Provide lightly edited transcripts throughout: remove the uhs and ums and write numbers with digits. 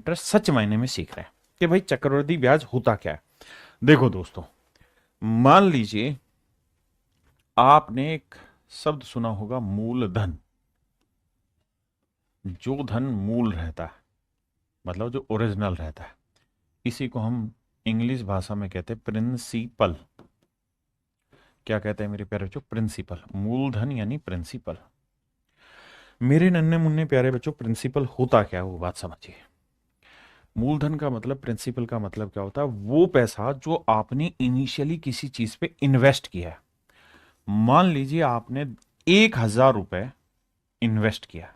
Interest सच मायने में सीख रहे हैं कि भाई चक्रवृद्धि ब्याज होता क्या है। देखो दोस्तों, मान लीजिए आपने एक शब्द सुना होगा, मूलधन। जो धन मूल रहता है, मतलब जो ओरिजिनल रहता है, इसी को हम इंग्लिश भाषा में कहते हैं प्रिंसिपल। क्या कहते हैं मेरे प्यारे बच्चों? प्रिंसिपल। मूलधन यानी प्रिंसिपल। मेरे नन्हे मुन्ने प्यारे बच्चों, प्रिंसिपल होता क्या है वो बात समझिए। मूलधन का मतलब, प्रिंसिपल का मतलब क्या होता है? वो पैसा जो आपने इनिशियली किसी चीज पे इन्वेस्ट किया है। मान लीजिए आपने 1,000 रुपए इन्वेस्ट किया,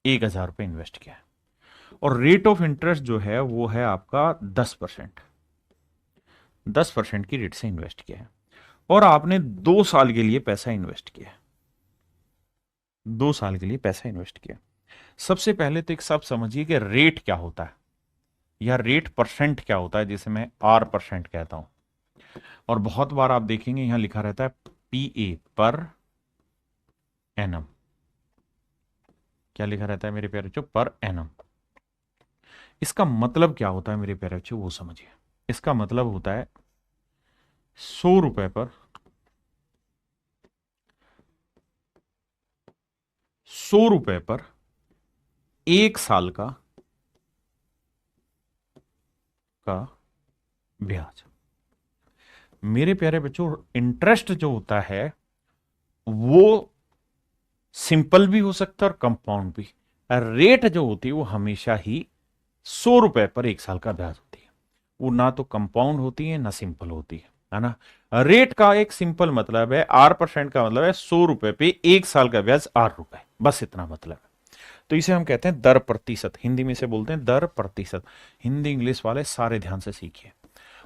1,000 रुपए इन्वेस्ट किया, और रेट ऑफ इंटरेस्ट जो है वो है आपका 10%। 10% की रेट से इन्वेस्ट किया है, और आपने 2 साल के लिए पैसा इन्वेस्ट किया। 2 साल के लिए पैसा इन्वेस्ट किया। सबसे पहले तो एक सब समझिए कि रेट क्या होता है, या रेट परसेंट क्या होता है, जिसे मैं R% कहता हूं। और बहुत बार आप देखेंगे यहां लिखा रहता है PA, पर एनम। क्या लिखा रहता है मेरे प्यारे बच्चों? Per annum. इसका मतलब क्या होता है मेरे प्यारे बच्चों, वो समझिए। इसका मतलब होता है 100 रुपए पर, 100 रुपए पर 1 साल का ब्याज। मेरे प्यारे बच्चों, इंटरेस्ट जो होता है वो सिंपल भी हो सकता है और कंपाउंड भी। रेट जो होती है वो हमेशा ही 100 रुपए पर 1 साल का ब्याज होती है। वो ना तो कंपाउंड होती है ना सिंपल होती है ना। रेट का एक सिंपल मतलब है, R% का मतलब है 100 रुपए पे 1 साल का ब्याज R रुपए, बस इतना मतलब है। तो इसे हम कहते हैं दर प्रतिशत, हिंदी में इसे बोलते हैं दर प्रतिशत। हिंदी इंग्लिश वाले सारे ध्यान से सीखिए।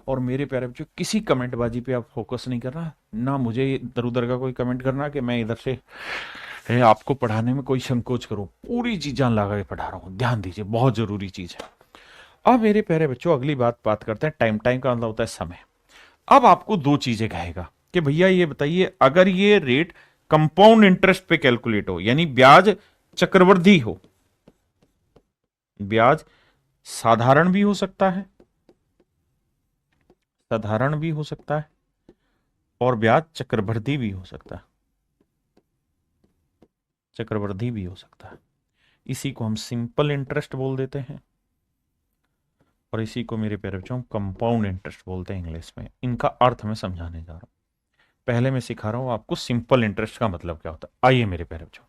और मेरे प्यारे बच्चों, किसी कमेंटबाजी पे आप फोकस नहीं करना, ना मुझे इधर उधर का कोई कमेंट करना कि मैं इधर से आपको पढ़ाने में कोई संकोच करूं। पूरी चीज जान लगा के पढ़ा रहा हूं, ध्यान दीजिए, बहुत जरूरी चीज है। अब मेरे प्यारे बच्चों, अगली बात करते हैं टाइम। टाइम का मतलब होता है समय। अब आपको दो चीजें कहेगा कि भैया ये बताइए, अगर ये रेट कंपाउंड इंटरेस्ट पे कैलकुलेट हो, यानी ब्याज चक्रवृद्धि हो। ब्याज साधारण भी हो सकता है, साधारण भी हो सकता है, और ब्याज चक्रवृद्धि भी हो सकता है, चक्रवृद्धि भी हो सकता है। इसी को हम सिंपल इंटरेस्ट बोल देते हैं, और इसी को मेरे प्यारे बच्चों कंपाउंड इंटरेस्ट बोलते हैं इंग्लिश में। इनका अर्थ मैं समझाने जा रहा हूं। पहले मैं सिखा रहा हूं आपको सिंपल इंटरेस्ट का मतलब क्या होता है। आइए मेरे प्यारे बच्चों,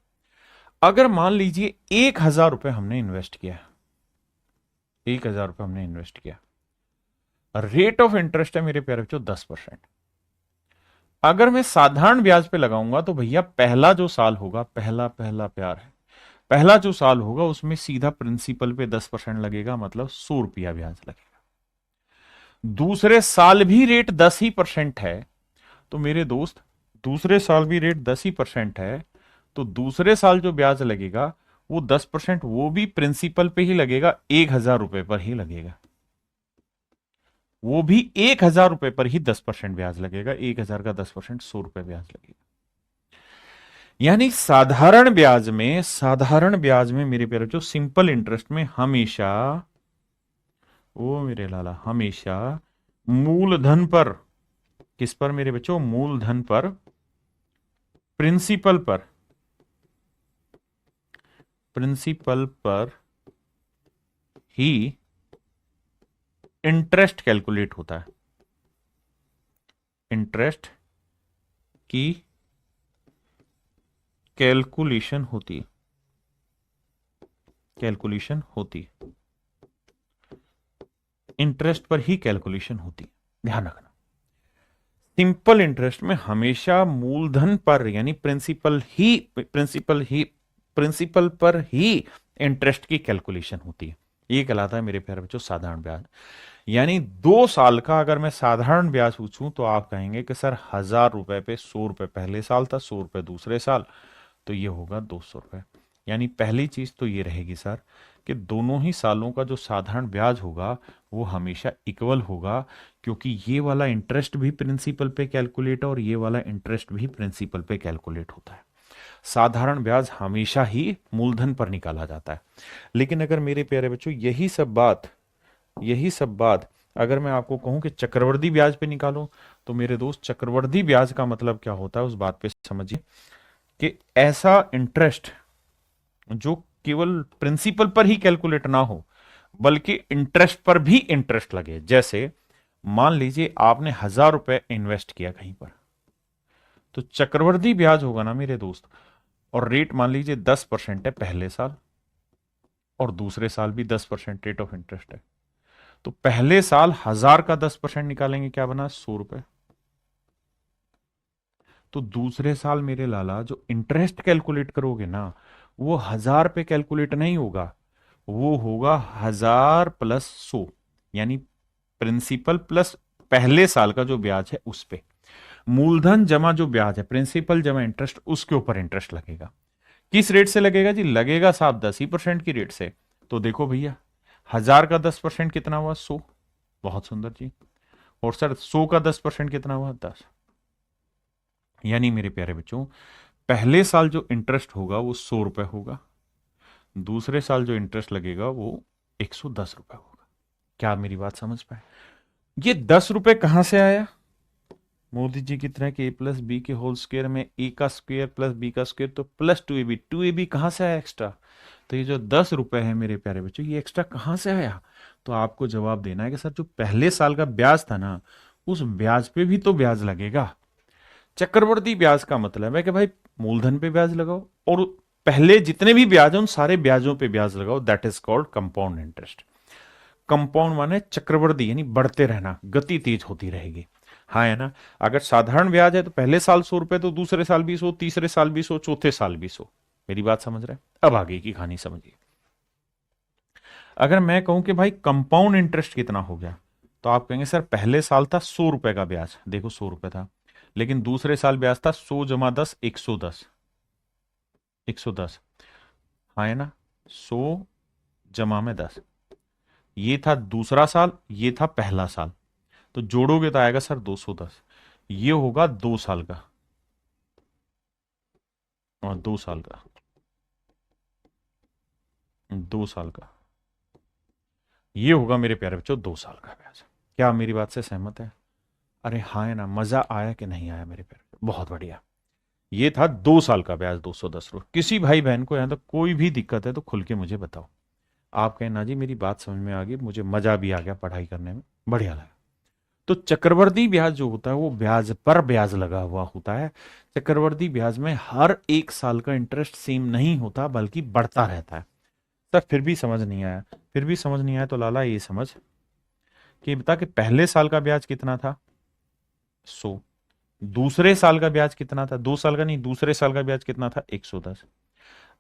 अगर मान लीजिए 1,000 रुपए हमने इन्वेस्ट किया, 1,000 रुपए हमने इन्वेस्ट किया, रेट ऑफ इंटरेस्ट है मेरे प्यारे बच्चों 10%। अगर मैं साधारण ब्याज पे लगाऊंगा तो भैया पहला जो साल होगा, पहला पहला प्यार है, पहला जो साल होगा उसमें सीधा प्रिंसिपल पे 10% लगेगा, मतलब 100 रुपया ब्याज लगेगा। दूसरे साल भी रेट 10% है, तो मेरे दोस्त दूसरे साल भी रेट 10% है, तो दूसरे साल जो ब्याज लगेगा वो 10% वो भी प्रिंसिपल पे ही लगेगा, 1,000 रुपए पर ही लगेगा। वो भी 1,000 रुपए पर ही 10% ब्याज लगेगा। 1,000 का 10% 100 रुपए ब्याज लगेगा। यानी साधारण ब्याज में मेरे प्यारे जो सिंपल इंटरेस्ट में हमेशा, ओ मेरे लाला, हमेशा मूलधन पर, किस पर मेरे बच्चों? मूलधन पर, प्रिंसिपल पर, प्रिंसिपल पर ही इंटरेस्ट कैलकुलेट होता है। इंटरेस्ट की कैलकुलेशन होती है, कैलकुलेशन होती है, इंटरेस्ट पर ही कैलकुलेशन होती है, ध्यान रखना। सिंपल इंटरेस्ट में हमेशा मूलधन पर, यानी प्रिंसिपल पर ही इंटरेस्ट की कैलकुलेशन होती है। ये कहलाता है मेरे प्यारे बच्चों साधारण ब्याज। यानी 2 साल का अगर मैं साधारण ब्याज पूछूं तो आप कहेंगे कि सर 1,000 रुपए पे 100 रुपए पहले साल था, 100 रुपए दूसरे साल, तो ये होगा 200 रुपए। यानी पहली चीज तो ये रहेगी सर कि दोनों ही सालों का जो साधारण ब्याज होगा वो हमेशा इक्वल होगा, क्योंकि ये वाला इंटरेस्ट भी प्रिंसिपल पे कैलकुलेट और ये वाला इंटरेस्ट भी प्रिंसिपल पे कैलकुलेट होता है। साधारण ब्याज हमेशा ही मूलधन पर निकाला जाता है। लेकिन अगर मेरे प्यारे बच्चों यही सब बात अगर मैं आपको कहूं कि चक्रवृद्धि ब्याज पे निकालो, तो मेरे दोस्त चक्रवृद्धि ब्याज का मतलब क्या होता है उस बात पे समझिए कि ऐसा इंटरेस्ट जो केवल प्रिंसिपल पर ही कैलकुलेट ना हो बल्कि इंटरेस्ट पर भी इंटरेस्ट लगे। जैसे मान लीजिए आपने 1,000 रुपए इन्वेस्ट किया कहीं पर, तो चक्रवृद्धि ब्याज होगा ना मेरे दोस्त, और रेट मान लीजिए 10% है पहले साल, और दूसरे साल भी 10% रेट ऑफ इंटरेस्ट है। तो पहले साल 1,000 का 10% निकालेंगे, क्या बना 100 रुपए। तो दूसरे साल मेरे लाला जो इंटरेस्ट कैलकुलेट करोगे ना, वो 1,000 पे कैलकुलेट नहीं होगा, वो होगा 1,000 प्लस 100, यानी प्रिंसिपल प्लस पहले साल का जो ब्याज है उस पे। मूलधन जमा जो ब्याज है, प्रिंसिपल जमा इंटरेस्ट, उसके ऊपर इंटरेस्ट लगेगा। किस रेट से लगेगा जी? लगेगा साहब 10% की रेट से। तो देखो भैया, 1,000 का 10% कितना हुआ? 100। बहुत सुंदर जी। और सर 100 का 10% कितना हुआ? 10। यानी मेरे प्यारे बच्चों, पहले साल जो इंटरेस्ट होगा वो 100 रुपए होगा, दूसरे साल जो इंटरेस्ट लगेगा वो 110 रुपए होगा। क्या आप मेरी बात समझ पाए? ये 10 रुपए कहां से आया? मोदी जी की तरह के a+b² में a का स्क्वायर प्लस b का स्क्वायर, तो प्लस 2ab कहां से आया एक्स्ट्रा? तो ये जो 10 रुपए है मेरे प्यारे बच्चों, ये एक्स्ट्रा कहां से आया? तो आपको जवाब देना है कि सर जो पहले साल का ब्याज था ना, उस ब्याज पे भी तो ब्याज लगेगा। चक्रवृद्धि ब्याज का मतलब है कि भाई मूलधन पे ब्याज लगाओ और पहले जितने भी ब्याज हैं उन सारे ब्याजों पे ब्याज लगाओ। That is called compound interest. Compound माने चक्रवृद्धि, यानी बढ़ते रहना, गति तेज होती रहेगी। हाँ है ना? अगर साधारण ब्याज है तो पहले साल 100 रुपए, तो दूसरे साल भी 100, तीसरे साल भी 100, चौथे साल भी 100। मेरी बात समझ रहे हैं? अब आगे की कहानी समझिए। अगर मैं कहूं कि भाई कंपाउंड इंटरेस्ट कितना हो गया, तो आप कहेंगे सर पहले साल था 100 रुपए का ब्याज, देखो 100 रुपए था, लेकिन दूसरे साल ब्याज था 100 जमा 10, 110। 110, हाँ है ना? 100 जमा में 10, ये था दूसरा साल, ये था पहला साल, तो जोड़ोगे तो आएगा सर 210। ये होगा 2 साल का, और 2 साल का, 2 साल का, ये होगा मेरे प्यारे बच्चों 2 साल का ब्याज। क्या आप मेरी बात से सहमत है? अरे हाँ है ना? मजा आया कि नहीं आया मेरे प्यारे? बहुत बढ़िया। ये था 2 साल का ब्याज 210 रुपये। किसी भाई बहन को यहां तक कोई भी दिक्कत है तो खुल के मुझे बताओ। आप कहें ना जी मेरी बात समझ में आ गई, मुझे मजा भी आ गया पढ़ाई करने में, बढ़िया लगा। तो चक्रवर्ती ब्याज जो होता है वो ब्याज पर ब्याज लगा हुआ होता है। चक्रवर्ती ब्याज में हर एक साल का इंटरेस्ट सेम नहीं होता बल्कि बढ़ता रहता है। सर फिर भी समझ नहीं आया? फिर भी समझ नहीं आया तो लाला ये समझ कि बता कि पहले साल का ब्याज कितना था? 100। दूसरे साल का ब्याज कितना था? 2 साल का नहीं, दूसरे साल का ब्याज कितना था? 110।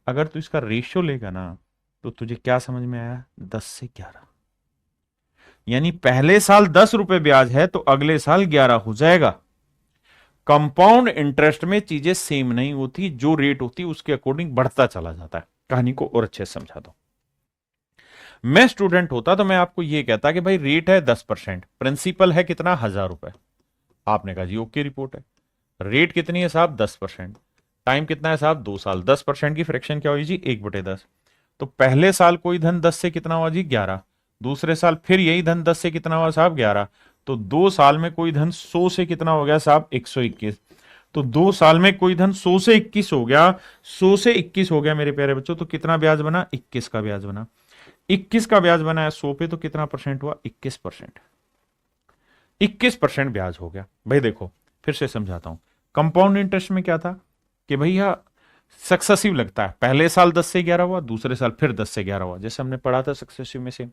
अगर तू इसका रेशियो लेगा ना, तो तुझे क्या समझ में आया? 10 से 11। यानी पहले साल 10 रुपए ब्याज है तो अगले साल 11 हो जाएगा। कंपाउंड इंटरेस्ट में चीजें सेम नहीं होती, जो रेट होती है उसके अकॉर्डिंग बढ़ता चला जाता है। कहानी को और अच्छे से समझा दो। मैं स्टूडेंट होता तो मैं आपको यह कहता कि भाई रेट है 10%, प्रिंसिपल है कितना? 1,000 रुपए। आपने कहा जी ओके रिपोर्ट है। रेट कितनी है साहब? 10%। टाइम कितना है साहब? 2 साल। 10% की फ्रैक्शन क्या हुई जी? 1/10। तो पहले साल कोई धन 10 से कितना हुआ जी? 11। दूसरे साल फिर यही धन 10 से कितना हुआ साहब? 11। तो 2 साल में कोई धन 100 से कितना हो गया साहब? 121। तो 2 साल में कोई धन 100 से 21 हो गया। 100 से 21 हो गया मेरे प्यारे बच्चों, तो कितना ब्याज बना? 21 का ब्याज बना। 21 का ब्याज बना है 100 पे, तो कितना परसेंट हुआ? 21%। 21% ब्याज हो गया। भाई देखो फिर से समझाता हूं। कंपाउंड इंटरेस्ट में क्या था कि भैया सक्सेसिव लगता है, पहले साल 10 से 11 हुआ, दूसरे साल फिर 10 से 11 हुआ, जैसे हमने पढ़ा था सक्सेसिव में से।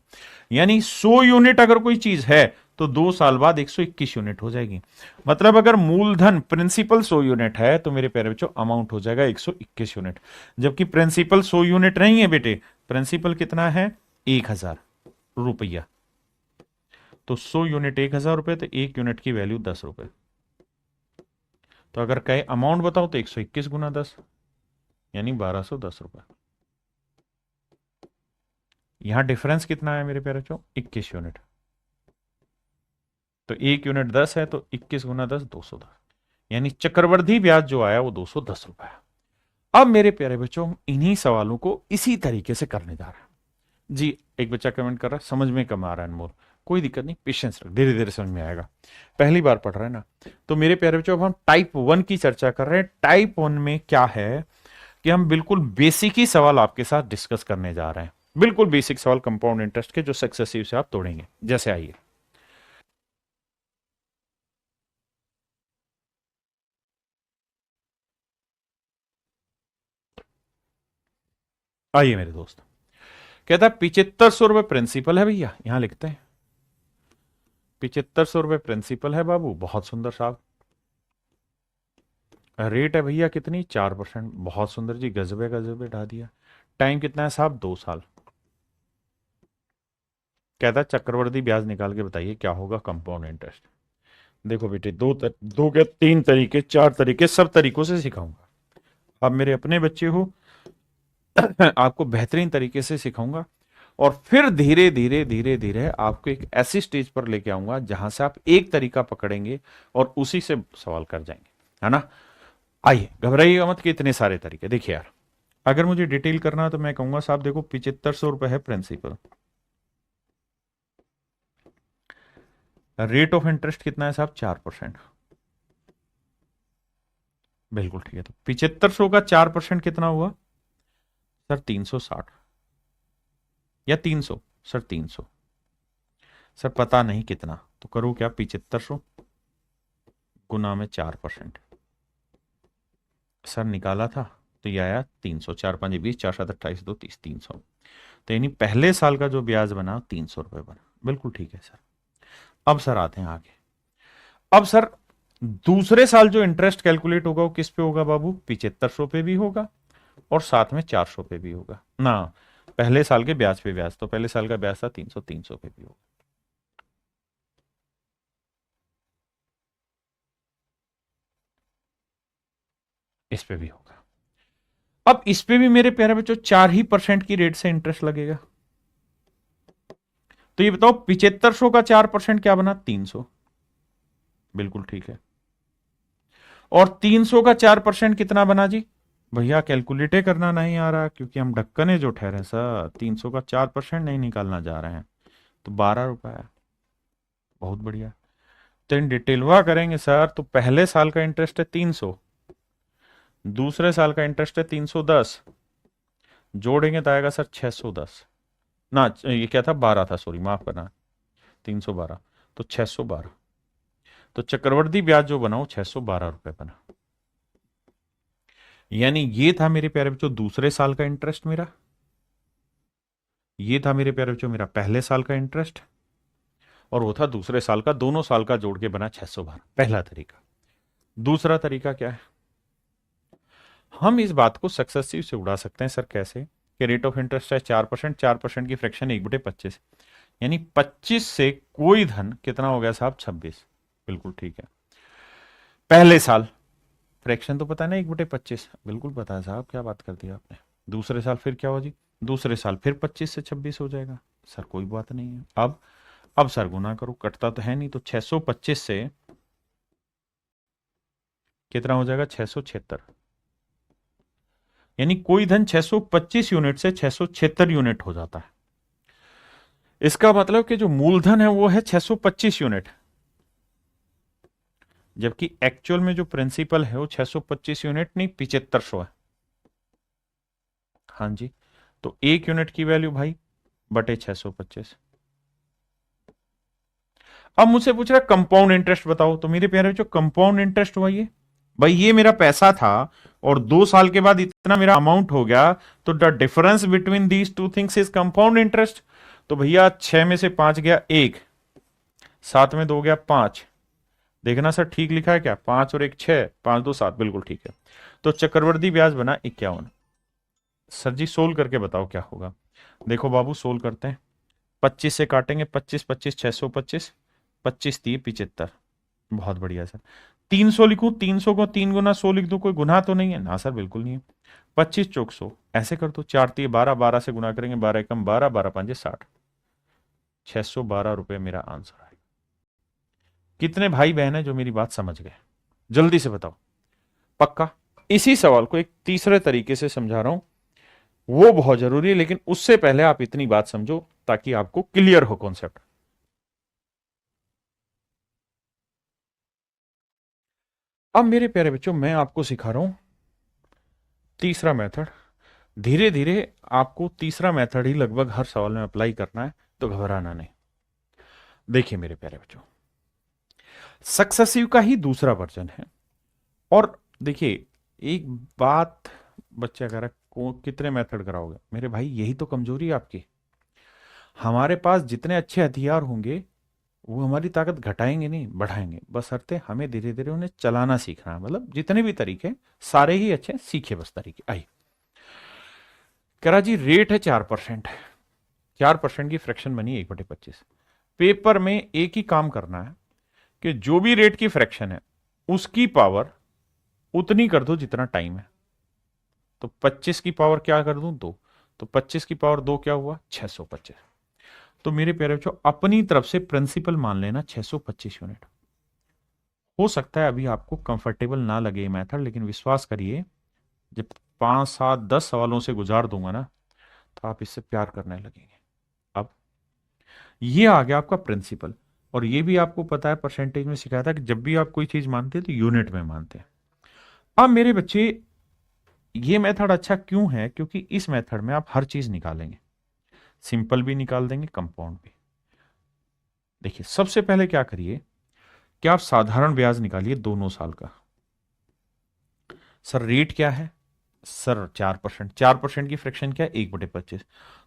यानी 100 यूनिट अगर कोई चीज है तो 2 साल बाद 121 यूनिट हो जाएगी। मतलब अगर मूलधन प्रिंसिपल 100 यूनिट है तो मेरे प्यारे बच्चों अमाउंट हो जाएगा 121 यूनिट। जबकि प्रिंसिपल 100 यूनिट नहीं है बेटे, प्रिंसिपल कितना है? 1,000 रुपया। तो 100 यूनिट 1,000 रुपए, तो 1 यूनिट की वैल्यू 10 रुपए। तो अगर कहे अमाउंट बताओ तो 121 गुना 10, यानी 1,210 रुपए। यहां डिफरेंस कितना है मेरे प्यारे बच्चों? 21 यूनिट। तो 1 यूनिट 10 है, तो 21 गुना 10 210, यानी चक्रवृद्धि ब्याज जो आया वो 210 रुपए। अब मेरे प्यारे बच्चों, हम इन्हीं सवालों को इसी तरीके से करने जा रहे हैं। जी, एक बच्चा कमेंट कर रहा है समझ में कम आ रहा है अनमोल। कोई दिक्कत नहीं, पेशेंस रख, धीरे धीरे समझ में आएगा, पहली बार पढ़ रहे हैं ना। तो मेरे प्यारे बच्चों, अब हम टाइप 1 की चर्चा कर रहे हैं। टाइप 1 में क्या है कि हम बिल्कुल बेसिक ही सवाल आपके साथ डिस्कस करने जा रहे हैं, बिल्कुल बेसिक सवाल कंपाउंड इंटरेस्ट के, जो सक्सेसिव से आप तोड़ेंगे। जैसे आइए, आइए मेरे दोस्त, कहता है 7500 रुपए प्रिंसिपल है भैया, यहां लिखते हैं 7500 रुपए प्रिंसिपल है बाबू, बहुत सुंदर साहब। रेट है भैया कितनी, 4%, बहुत सुंदर जी, गजबे गजबे ढा दिया। टाइम कितना है साहब, 2 साल। कहता है चक्रवर्ती ब्याज निकाल के बताइए क्या होगा कंपाउंड इंटरेस्ट। देखो बेटे, दो क्या तीन तरीके, चार तरीके, सब तरीकों से सिखाऊंगा। आप मेरे अपने बच्चे हो, आपको बेहतरीन तरीके से सिखाऊंगा, और फिर धीरे धीरे धीरे धीरे आपको एक ऐसी स्टेज पर लेके आऊंगा जहां से आप एक तरीका पकड़ेंगे और उसी से सवाल कर जाएंगे, है ना। आइए, घबराइएगा मत कि इतने सारे तरीके। देखिए यार, अगर मुझे डिटेल करना है तो मैं कहूंगा साहब देखो, 7500 रुपए है प्रिंसिपल, रेट ऑफ इंटरेस्ट कितना है साहब, 4%। बिल्कुल ठीक है, तो 7500 का 4% कितना हुआ सर, 360 या 300, सर 300, सर पता नहीं कितना, तो करूँ क्या, 7500 गुना में 4%, सर निकाला था तो ये आया 300, 4×5=20, 4×7=28, 2×30, 300। तो यानी पहले साल का जो ब्याज बना 300 रुपए बना, बिल्कुल ठीक है सर। अब सर आते हैं आगे। अब सर दूसरे साल जो इंटरेस्ट कैलकुलेट होगा वो किस पे होगा बाबू, 7500 पे भी होगा और साथ में 400 पे भी होगा ना। पहले साल के ब्याज पे ब्याज, तो पहले साल का ब्याज था 300, 300 पे भी होगा। इस पे भी होगा। अब इस पे भी मेरे प्यारे बच्चों 4% की रेट से इंटरेस्ट लगेगा। तो ये बताओ 7500 का 4% क्या बना, 300, बिल्कुल ठीक है। और 300 का 4% कितना बना जी, भैया कैलकुलेटे करना नहीं आ रहा क्योंकि हम ढक्कने जो ठहरे सर, 300 का 4% नहीं निकालना जा रहे हैं, तो 12 रुपए है। बहुत बढ़िया। तो इन डिटेलवा करेंगे सर, तो पहले साल का इंटरेस्ट है 300, दूसरे साल का इंटरेस्ट है 310, जोड़ेंगे तो आएगा सर 610, ना ये क्या था, 12 था, सॉरी माफ करना, 312, तो 612। तो चक्रवर्ती ब्याज जो बना वो 612 रुपए बना। यानी ये था मेरे प्यारे बच्चों दूसरे साल का इंटरेस्ट मेरा, ये था मेरे प्यारे बच्चों मेरा पहले साल का इंटरेस्ट, और वो था दूसरे साल का, दोनों साल का जोड़ के बना 612, पहला तरीका। दूसरा तरीका क्या है, हम इस बात को सक्सेसिव से उड़ा सकते हैं सर, कैसे कि रेट ऑफ इंटरेस्ट है 4%, 4% की फ्रैक्शन 1/25, यानी 25 से कोई धन कितना हो गया साहब, 26, बिल्कुल ठीक है। पहले साल फ्रैक्शन तो पता है ना, 1/25, बिल्कुल पता है साहब, क्या बात कर दी आपने। दूसरे साल फिर क्या हो जी, दूसरे साल फिर 25 से 26 हो जाएगा, सर कोई बात नहीं है। अब सर गुना करो, कटता तो है नहीं, तो 625 से कितना हो जाएगा, 676, यानी कोई धन 625 यूनिट से 676 यूनिट हो जाता है। इसका मतलब कि जो मूलधन है वो है 625 यूनिट, जबकि एक्चुअल में जो प्रिंसिपल है वो 625 यूनिट नहीं, 7500 है। हाँ जी, तो 1 यूनिट की वैल्यू भाई बटे 625। अब मुझसे पूछ रहा कंपाउंड इंटरेस्ट बताओ, तो मेरे प्यारे जो कंपाउंड इंटरेस्ट हुआ ये, भाई ये मेरा पैसा था और 2 साल के बाद इतना मेरा अमाउंट हो गया, तो the difference between these two things is compound interest. तो भैया 6 में से 5 गया 1, 7 में 2 गया 5, देखना सर ठीक लिखा है क्या, 5 और 1 6, 5 2 7, बिल्कुल ठीक है। तो चक्रवर्ती ब्याज बना 51। सर जी सोल्व करके बताओ क्या होगा। देखो बाबू सोल्व करते हैं, 25 से काटेंगे, 25 25 625, 25×3 = 75, बहुत बढ़िया सर। 300 लिखूं, 300 को 3 × 100 लिख दो, कोई गुना तो नहीं है ना सर, बिल्कुल नहीं है। 25×4 ऐसे कर दो, 4×3 = 12, 12 से गुना करेंगे, 12×1 = 12, 12×5 = 60, 612 रुपए मेरा आंसर है। कितने भाई बहन है जो मेरी बात समझ गए, जल्दी से बताओ, पक्का। इसी सवाल को एक तीसरे तरीके से समझा रहा हूं, वो बहुत जरूरी है, लेकिन उससे पहले आप इतनी बात समझो ताकि आपको क्लियर हो कॉन्सेप्ट। अब मेरे प्यारे बच्चों, मैं आपको सिखा रहा हूं तीसरा मेथड। धीरे धीरे आपको तीसरा मेथड ही लगभग हर सवाल में अप्लाई करना है, तो घबराना नहीं। देखिए मेरे प्यारे बच्चों, सक्सेसिव का ही दूसरा वर्जन है। और देखिए एक बात, बच्चा कह रहा को कितने मेथड कराओगे? मेरे भाई यही तो कमजोरी है आपकी। हमारे पास जितने अच्छे हथियार होंगे वो हमारी ताकत घटाएंगे नहीं बढ़ाएंगे, बस शर्ते हमें धीरे धीरे उन्हें चलाना सीखना है। मतलब जितने भी तरीके सारे ही अच्छे, सीखे बस तरीके। आइए, कह रहा जी रेट है 4%, 4% की फ्रैक्शन बनी 1/25। पेपर में एक ही काम करना है कि जो भी रेट की फ्रैक्शन है उसकी पावर उतनी कर दो जितना टाइम है। तो 25 की पावर क्या कर दूं? 2। तो 25 की पावर 2 क्या हुआ? 625। तो मेरे प्यारे बच्चों, अपनी तरफ से प्रिंसिपल मान लेना 625 यूनिट। हो सकता है अभी आपको कंफर्टेबल ना लगे ये मेथड, लेकिन विश्वास करिए जब 5 7 10 सवालों से गुजार दूंगा ना, तो आप इससे प्यार करने लगेंगे। अब ये आ गया आपका प्रिंसिपल। और ये भी आपको पता है, परसेंटेज में सिखाया था कि जब भी आप कोई चीज मानते हैं तो यूनिट में मानते हैं। अब मेरे बच्चे, ये मेथड अच्छा क्यों है? क्योंकि इस मेथड में आप हर चीज निकालेंगे, सिंपल भी निकाल देंगे, कंपाउंड भी। देखिए सबसे पहले क्या करिए कि आप साधारण ब्याज निकालिए 2 साल का। सर रेट क्या है? सर 4%। 4% की फ्रैक्शन क्या है? 1/25।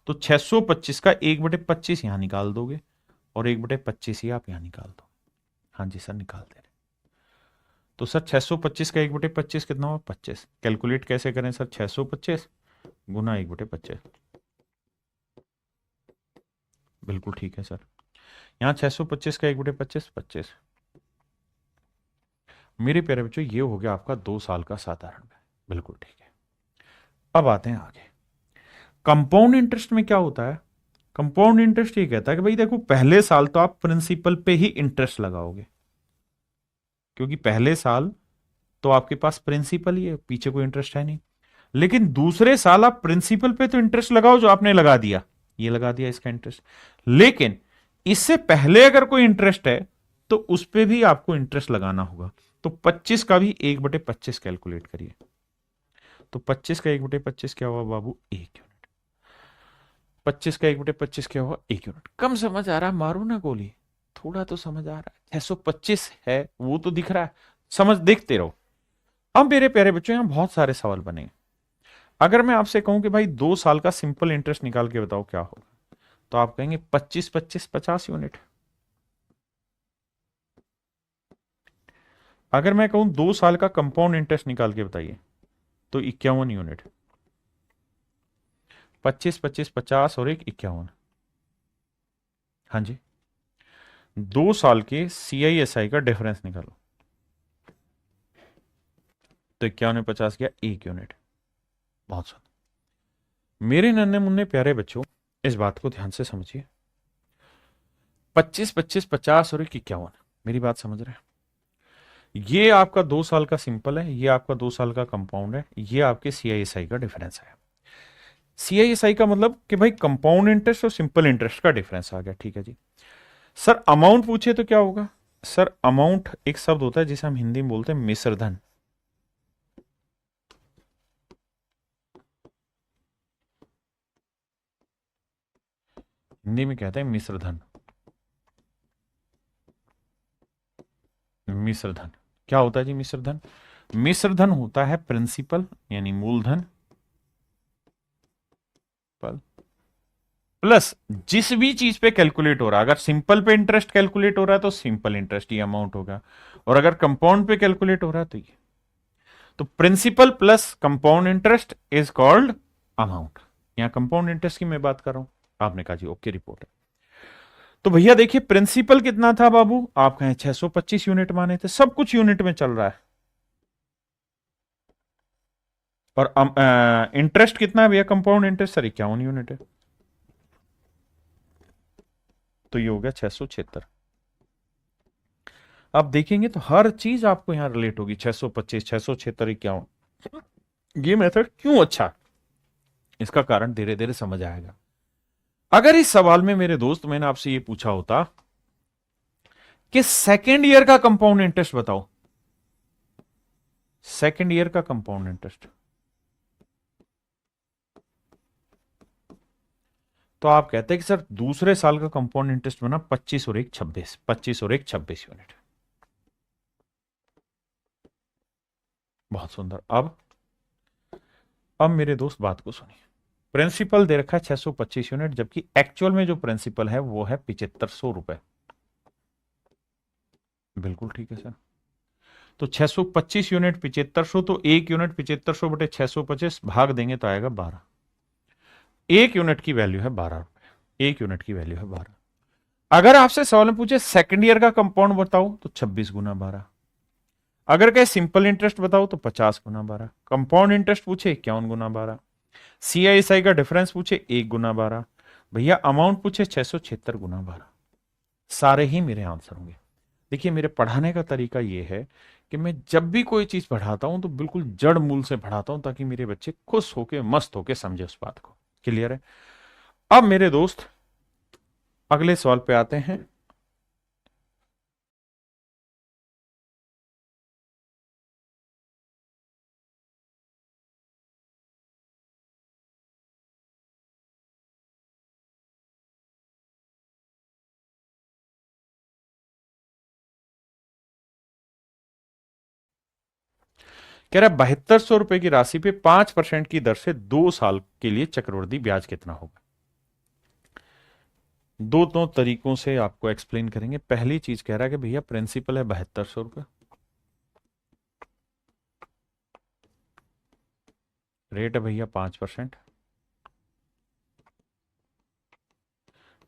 तो 625 का 1/25 यहां निकाल दोगे और 1/25 ही आप यहां निकाल दो। हाँ जी सर, निकाल दे रहे। तो सर 625 का 1/25 कितना हुआ? 25। कैलकुलेट कैसे करें सर? 625 गुना 1/25। बिल्कुल ठीक है सर। यहां 625 का 1/25 25। मेरे प्यारे बच्चों, ये हो गया आपका 2 साल का साधारण ब्याज। बिल्कुल ठीक है। अब आते हैं आगे। कंपाउंड इंटरेस्ट में क्या होता है? कंपाउंड इंटरेस्ट ये कहता है कि भाई देखो, पहले साल तो आप प्रिंसिपल पे ही इंटरेस्ट लगाओगे, क्योंकि पहले साल तो आपके पास प्रिंसिपल ही है, पीछे कोई इंटरेस्ट है नहीं। लेकिन दूसरे साल आप प्रिंसिपल पे तो इंटरेस्ट लगाओ जो आपने लगा दिया, ये लगा दिया इसका इंटरेस्ट। लेकिन इससे पहले अगर कोई इंटरेस्ट है तो उस पर भी आपको इंटरेस्ट लगाना होगा। तो 25 का भी 1/25 कैलकुलेट करिए। तो 25 का 1/25 क्या हुआ बाबू? 1 यूनिट। 25 का 1/25 क्या हुआ? 1 यूनिट। कम समझ आ रहा? मारो ना गोली, थोड़ा तो समझ आ रहा है। 625 है वो तो दिख रहा है, समझ देखते रहो। अब मेरे प्यारे बच्चों, यहां बहुत सारे सवाल बने। अगर मैं आपसे कहूं कि भाई 2 साल का सिंपल इंटरेस्ट निकाल के बताओ क्या होगा, तो आप कहेंगे 25 25 50 यूनिट। अगर मैं कहूं 2 साल का कंपाउंड इंटरेस्ट निकाल के बताइए, तो 51 यूनिट। 25 25 50 और एक 51। हाँ जी। 2 साल के CISI का डिफरेंस निकालो, तो 51 में 50 किया 1 यूनिट। बहुत सुंदर। मेरे नन्हे मुन्ने प्यारे बच्चों, इस बात को ध्यान से समझिए। 25 25 50 और एक 51, मेरी बात समझ रहे हैं? ये आपका 2 साल का सिंपल है, ये आपका 2 साल का कंपाउंड है, ये आपके CISI का डिफरेंस है। CISI का मतलब कि भाई कंपाउंड इंटरेस्ट और सिंपल इंटरेस्ट का डिफरेंस आ गया। ठीक है जी। सर अमाउंट पूछे तो क्या होगा? सर अमाउंट एक शब्द होता है जिसे हम हिंदी में बोलते हैं मिश्र धन। हिंदी में कहते हैं मिश्र धन। मिश्र धन क्या होता है जी? मिश्र धन, मिश्र धन होता है प्रिंसिपल यानी मूलधन प्लस जिस भी चीज पे कैलकुलेट हो रहा है। अगर सिंपल पे इंटरेस्ट कैलकुलेट हो रहा है तो सिंपल इंटरेस्ट ये अमाउंट होगा, और अगर कंपाउंड पे कैलकुलेट हो रहा है तो ये। तो principal plus compound interest is called amount. यहां कंपाउंड इंटरेस्ट की मैं बात कर रहा हूं। आपने कहा जी ओके, रिपोर्ट है। तो भैया देखिए प्रिंसिपल कितना था बाबू? आप कहें 625 यूनिट माने थे, सब कुछ यूनिट में चल रहा है। और इंटरेस्ट कितना है भैया? कंपाउंड इंटरेस्ट सर 51 यूनिट है। तो ये हो गया 676। अब देखेंगे तो हर चीज आपको यहां रिलेट होगी। 625 676 51। ये मेथड क्यों अच्छा है, इसका कारण धीरे धीरे समझ आएगा। अगर इस सवाल में मेरे दोस्त मैंने आपसे ये पूछा होता कि सेकेंड ईयर का कंपाउंड इंटरेस्ट बताओ, सेकेंड ईयर का कंपाउंड इंटरेस्ट, तो आप कहते हैं कि सर दूसरे साल का कंपाउंड इंटरेस्ट बना 25 और 1 26, 25 और 1 26 यूनिट। बहुत सुंदर। अब मेरे दोस्त बात को सुनिए। प्रिंसिपल दे रखा है 625 यूनिट, जबकि एक्चुअल में जो प्रिंसिपल है वो है 7500 रुपए। बिल्कुल ठीक है सर। तो 625 यूनिट 7500, तो 1 यूनिट 7500 बटे 625 भाग देंगे तो आएगा 12। 1 यूनिट की वैल्यू है 12 रुपए, 1 यूनिट की वैल्यू है 12। अगर आपसे सवाल में पूछे सेकंड ईयर का कंपाउंड बताओ तो 26 गुना 12। अगर कहे सिंपल इंटरेस्ट बताओ तो 50 गुना 12। कंपाउंड इंटरेस्ट पूछे 51 गुना 12। CISI का डिफरेंस पूछे 1 गुना 12। भैया अमाउंट पूछे 676 गुना 12। सारे ही मेरे आंसर होंगे। देखिए मेरे पढ़ाने का तरीका ये है कि मैं जब भी कोई चीज पढ़ाता हूं तो बिल्कुल जड़ मूल से पढ़ाता हूं, ताकि मेरे बच्चे खुश होके मस्त होके समझे उस बात को। क्लियर है? अब मेरे दोस्त अगले सवाल पे आते हैं। कह रहा है 7200 रुपए की राशि पे 5% की दर से 2 साल के लिए चक्रवृद्धि ब्याज कितना होगा। दो तरीकों से आपको एक्सप्लेन करेंगे। पहली चीज कह रहा है कि भैया प्रिंसिपल है 7200 रुपए, रेट है भैया 5%,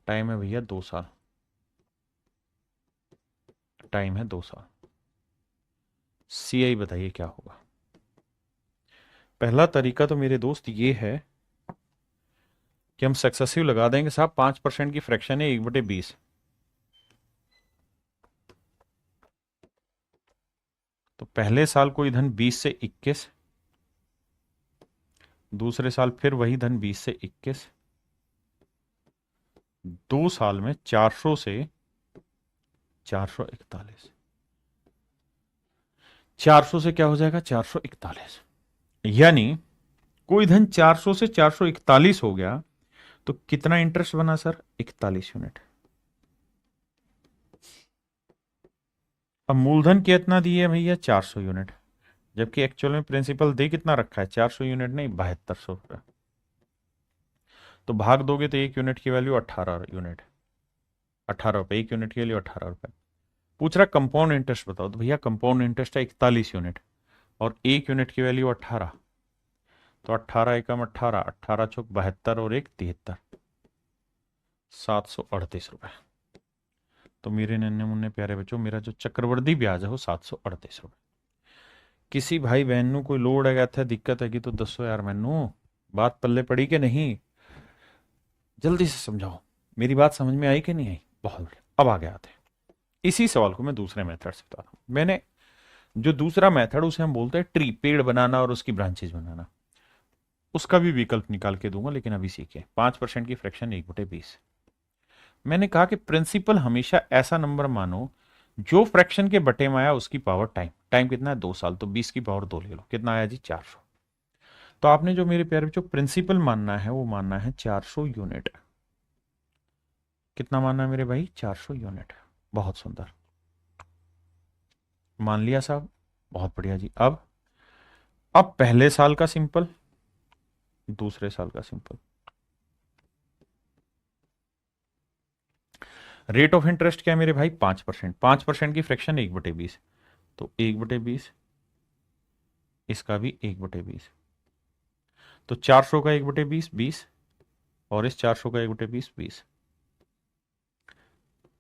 टाइम है भैया 2 साल, टाइम है 2 साल। CI बताइए क्या होगा। पहला तरीका तो मेरे दोस्त ये है कि हम सक्सेसिव लगा देंगे साहब। 5% की फ्रैक्शन है 1/20, तो पहले साल कोई धन 20 से 21, दूसरे साल फिर वही धन 20 से 21, 2 साल में 400 से 441, 400 से क्या हो जाएगा 441, यानी कोई धन 400 से 441 हो गया तो कितना इंटरेस्ट बना सर 41 यूनिट। अब मूलधन कितना दिए भैया 400 यूनिट, जबकि एक्चुअल में प्रिंसिपल दे कितना रखा है 400 यूनिट नहीं 7200 रुपये। तो भाग दोगे तो 1 यूनिट की वैल्यू 18 यूनिट, 18 रुपये 1 यूनिट की वैल्यू 18 रुपये। पूछ रहा कंपाउंड इंटरेस्ट बताओ, तो भैया कंपाउंड इंटरेस्ट है 41 यूनिट और 1 यूनिट की वैल्यू 18, तो 18 एकम 18, 18 चौक 72 और 1 73, 738 रुपए। तो मेरे नन्हे मुन्ने प्यारे बच्चों मेरा जो चक्रवृद्धि ब्याज है वो 738 रुपए। किसी भाई बहन ਨੂੰ कोई लोड है क्या दिक्कत है कि तो दसो यार मैनू बात पल्ले पड़ी कि नहीं, जल्दी से समझाओ। मेरी बात समझ में आई कि नहीं आई? बहुत बढ़िया। अब आगे आते हैं। इसी सवाल को मैं दूसरे मेथड से बता रहा हूं। मैंने जो दूसरा मेथड उसे हम बोलते हैं ट्री, पेड़ बनाना और उसकी ब्रांचेज बनाना, उसका भी विकल्प निकाल के दूंगा, लेकिन अभी सीखे 5% की फ्रैक्शन 1/20। मैंने कहा कि प्रिंसिपल हमेशा ऐसा नंबर मानो जो फ्रैक्शन के बटे में आया उसकी पावर टाइम, टाइम कितना है 2 साल, तो 20 की पावर 2 ले लो, कितना आया जी 400। तो आपने जो मेरे प्यारे बच्चों प्रिंसिपल मानना है वो मानना है 400 यूनिट। कितना मानना है मेरे भाई 400 यूनिट। बहुत सुंदर, मान लिया साहब, बहुत बढ़िया जी। अब पहले साल का सिंपल, दूसरे साल का सिंपल। रेट ऑफ इंटरेस्ट क्या है मेरे भाई 5%, 5% की फ्रैक्शन 1/20, तो 1/20, इसका भी 1/20, तो 400 का 1/20 20, और इस 400 का 1/20 20।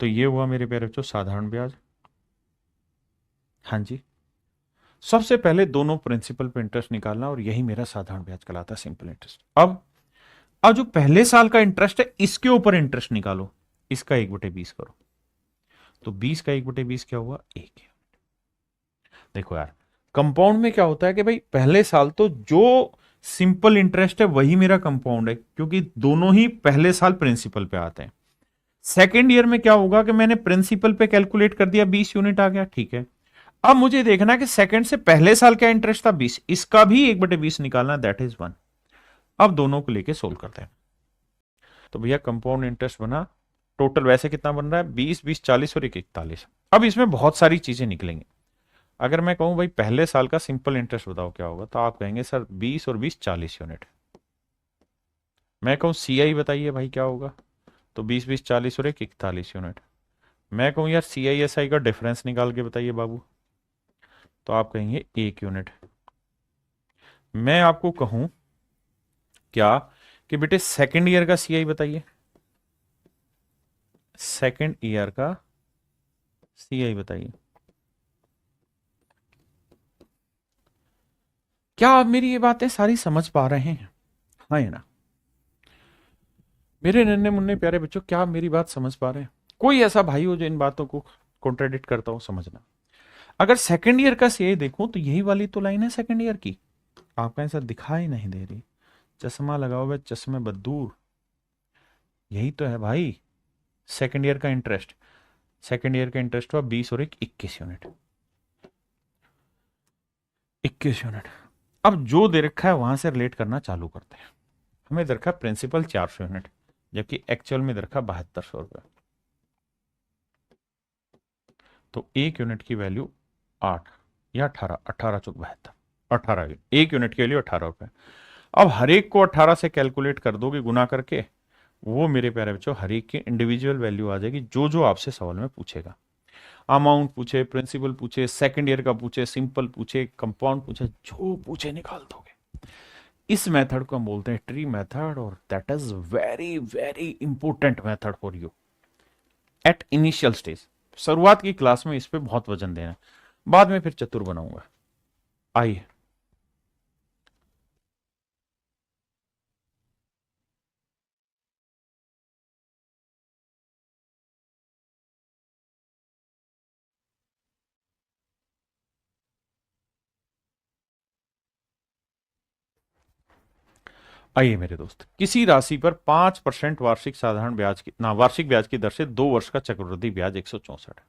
तो ये हुआ मेरे प्यारे बच्चों साधारण ब्याज। हाँ जी, सबसे पहले दोनों प्रिंसिपल पे इंटरेस्ट निकालना, और यही मेरा साधारण ब्याज कहलाता है, सिंपल इंटरेस्ट। अब जो पहले साल का इंटरेस्ट है इसके ऊपर इंटरेस्ट निकालो, इसका 1/20 करो, तो 20 का 1/20 क्या हुआ 1। देखो यार कंपाउंड में क्या होता है कि भाई पहले साल तो जो सिंपल इंटरेस्ट है वही मेरा कंपाउंड है, क्योंकि दोनों ही पहले साल प्रिंसिपल पे आते हैं। सेकेंड ईयर में क्या होगा कि मैंने प्रिंसिपल पे कैलकुलेट कर दिया, 20 यूनिट आ गया, ठीक है। अब मुझे देखना है कि सेकंड से पहले साल क्या इंटरेस्ट था, 20, इसका भी 1/20 निकालना, दैट इज 1। अब दोनों को लेके सोल्व करते हैं। तो भैया कंपाउंड इंटरेस्ट बना, टोटल वैसे कितना बन रहा है, 20, 20, 40 और 41। अब इसमें बहुत सारी चीजें निकलेंगी। अगर मैं कहूं भाई पहले साल का सिंपल इंटरेस्ट बताओ क्या होगा, तो आप कहेंगे सर 20 और 20 40 यूनिट। मैं कहूं सीआई बताइए भाई क्या होगा, तो 20, 20, 40 और 41 यूनिट। मैं कहूं यार सीआईएसआई का डिफरेंस निकाल के बताइए बाबू, तो आप कहेंगे 1 यूनिट। मैं आपको कहूं क्या कि बेटे सेकंड ईयर का सीआई बताइए, सेकंड ईयर का सीआई बताइए। क्या आप मेरी ये बातें सारी समझ पा रहे हैं, हाँ या ना? मेरे नन्हे मुन्ने प्यारे बच्चों, क्या आप मेरी बात समझ पा रहे हैं? कोई ऐसा भाई हो जो इन बातों को कॉन्ट्राडिक्ट करता हो, समझना। अगर सेकंड ईयर का सीआई देखूं तो यही वाली तो लाइन है सेकंड ईयर की, आपका ऐसा दिखाई नहीं दे रही, चश्मा लगाओ वे चश्मे बदूर, यही तो है भाई सेकंड ईयर का इंटरेस्ट। सेकंड ईयर का इंटरेस्ट हुआ 20 और 21 यूनिट, 21 यूनिट। अब जो दे रखा है वहां से रिलेट करना चालू करते हैं। हमें दे रखा प्रिंसिपल 400 यूनिट, जबकि एक्चुअल में दे रखा 7200 रुपये। तो 1 यूनिट की वैल्यू 8 या 18, 18 चौक 72, 18, 1 यूनिट की वैल्यू 18 रुपये। अब हर एक को 18 से कैलकुलेट कर दोगे गुना करके, वो मेरे प्यारे बच्चों हर एक की इंडिविजुअल वैल्यू आ जाएगी, जो जो आपसे सवाल में पूछेगा। अमाउंट पूछे, प्रिंसिपल पूछे, सेकंड ईयर का पूछे, सिंपल पूछे, कंपाउंड पूछे, जो पूछे निकाल दोगे। इस मेथड को हम बोलते हैं ट्री मेथड, और that is very very important method for you at initial stage. शुरुआत की क्लास में इस पे बहुत वजन देना है, बाद में फिर चतुर बनाऊंगा। आइए, आइए मेरे दोस्त, किसी राशि पर 5% वार्षिक साधारण ब्याज की ना वार्षिक ब्याज की दर से 2 वर्ष का चक्रवृद्धि ब्याज 164 है।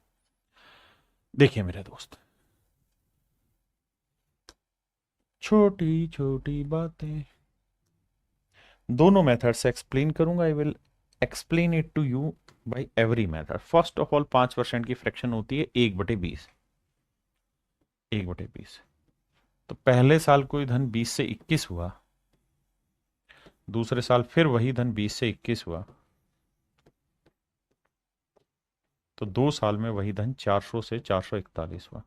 देखिए मेरे दोस्त, छोटी छोटी बातें, दोनों मेथड से एक्सप्लेन करूंगा। I will explain it to you by every method. First of all 5% की फ्रैक्शन होती है 1/20, 1/20। तो पहले साल कोई धन 20 से 21 हुआ, दूसरे साल फिर वही धन 20 से 21 हुआ, तो 2 साल में वही धन 400 से 441 हुआ।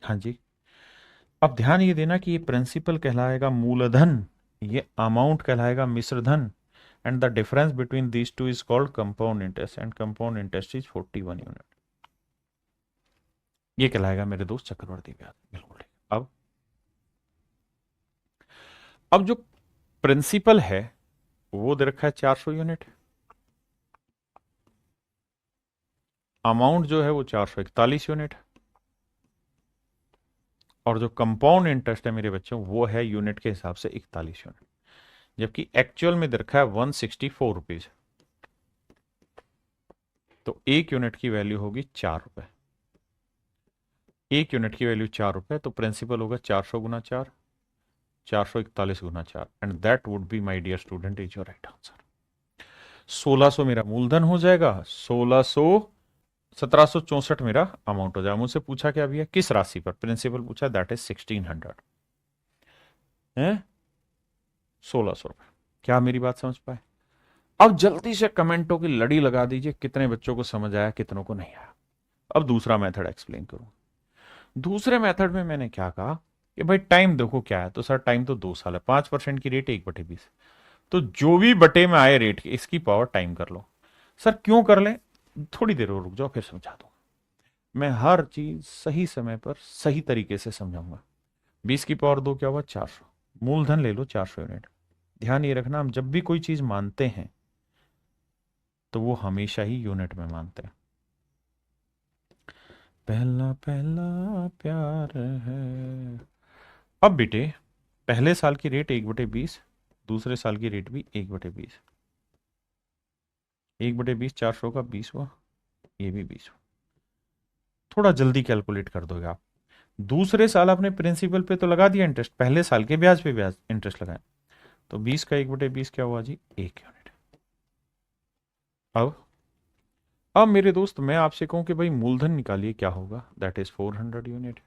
हाँ जी। अब ध्यान ये देना कि ये प्रिंसिपल कहलाएगा मूलधन, ये अमाउंट कहलाएगा मिश्रधन, and the difference between these two is called compound interest, and compound interest is 41 unit. ये कहलाएगा मेरे दोस्त चक्रवर्ती ब्याज, बिल्कुल ठीक। अब जो प्रिंसिपल है वो दे रखा है 400 यूनिट, अमाउंट जो है वो 441 यूनिट, और जो कंपाउंड इंटरेस्ट है मेरे बच्चों वो है यूनिट के हिसाब से 41 यूनिट, जबकि एक्चुअल में दे रखा है 164 रुपीज। तो 1 यूनिट की वैल्यू होगी 4 रुपए, 1 यूनिट की वैल्यू 4 रुपए, तो प्रिंसिपल होगा 400 गुना 4, 441 गुना 4, and that would be my dear student is your right answer. 1600 मेरा मूलधन हो जाएगा, 1764 मेरा अमाउंट हो जाएगा। मुझसे पूछा क्या भैया किस राशि पर, प्रिंसिपल पूछा, दैट इज 1600 है, 1600 रुपए। क्या मेरी बात समझ पाए? अब जल्दी से कमेंटों की लड़ी लगा दीजिए, कितने बच्चों को समझ आया, कितनों को नहीं आया। अब दूसरा मेथड एक्सप्लेन करूं। दूसरे मेथड में मैंने क्या कहा कि भाई टाइम देखो क्या है, तो सर टाइम तो 2 साल है, 5% की रेट 1/20, तो जो भी बटे में आए रेट इसकी पावर टाइम कर लो। सर क्यों कर ले, थोड़ी देर और रुक जाओ फिर समझा दूंगा। मैं हर चीज सही समय पर सही तरीके से समझाऊंगा। 20 की पावर 2 क्या हुआ, 400। मूलधन ले लो 400 यूनिट। ध्यान ये रखना, हम जब भी कोई चीज मानते हैं तो वो हमेशा ही यूनिट में मानते हैं। पहला पहला प्यार है। अब बेटे पहले साल की रेट 1/20, दूसरे साल की रेट भी 1/20। 1/20 400 का 20 हुआ, ये भी 20 हुआ। थोड़ा जल्दी कैलकुलेट कर दोगे आप। दूसरे साल आपने प्रिंसिपल पे तो लगा दिया इंटरेस्ट, पहले साल के ब्याज पे ब्याज इंटरेस्ट लगाए, तो 20 का 1/20 क्या हुआ जी? 1 यूनिट। अब मेरे दोस्त मैं आपसे कहूं कि भाई मूलधन निकालिए, क्या होगा? That is 400 unit.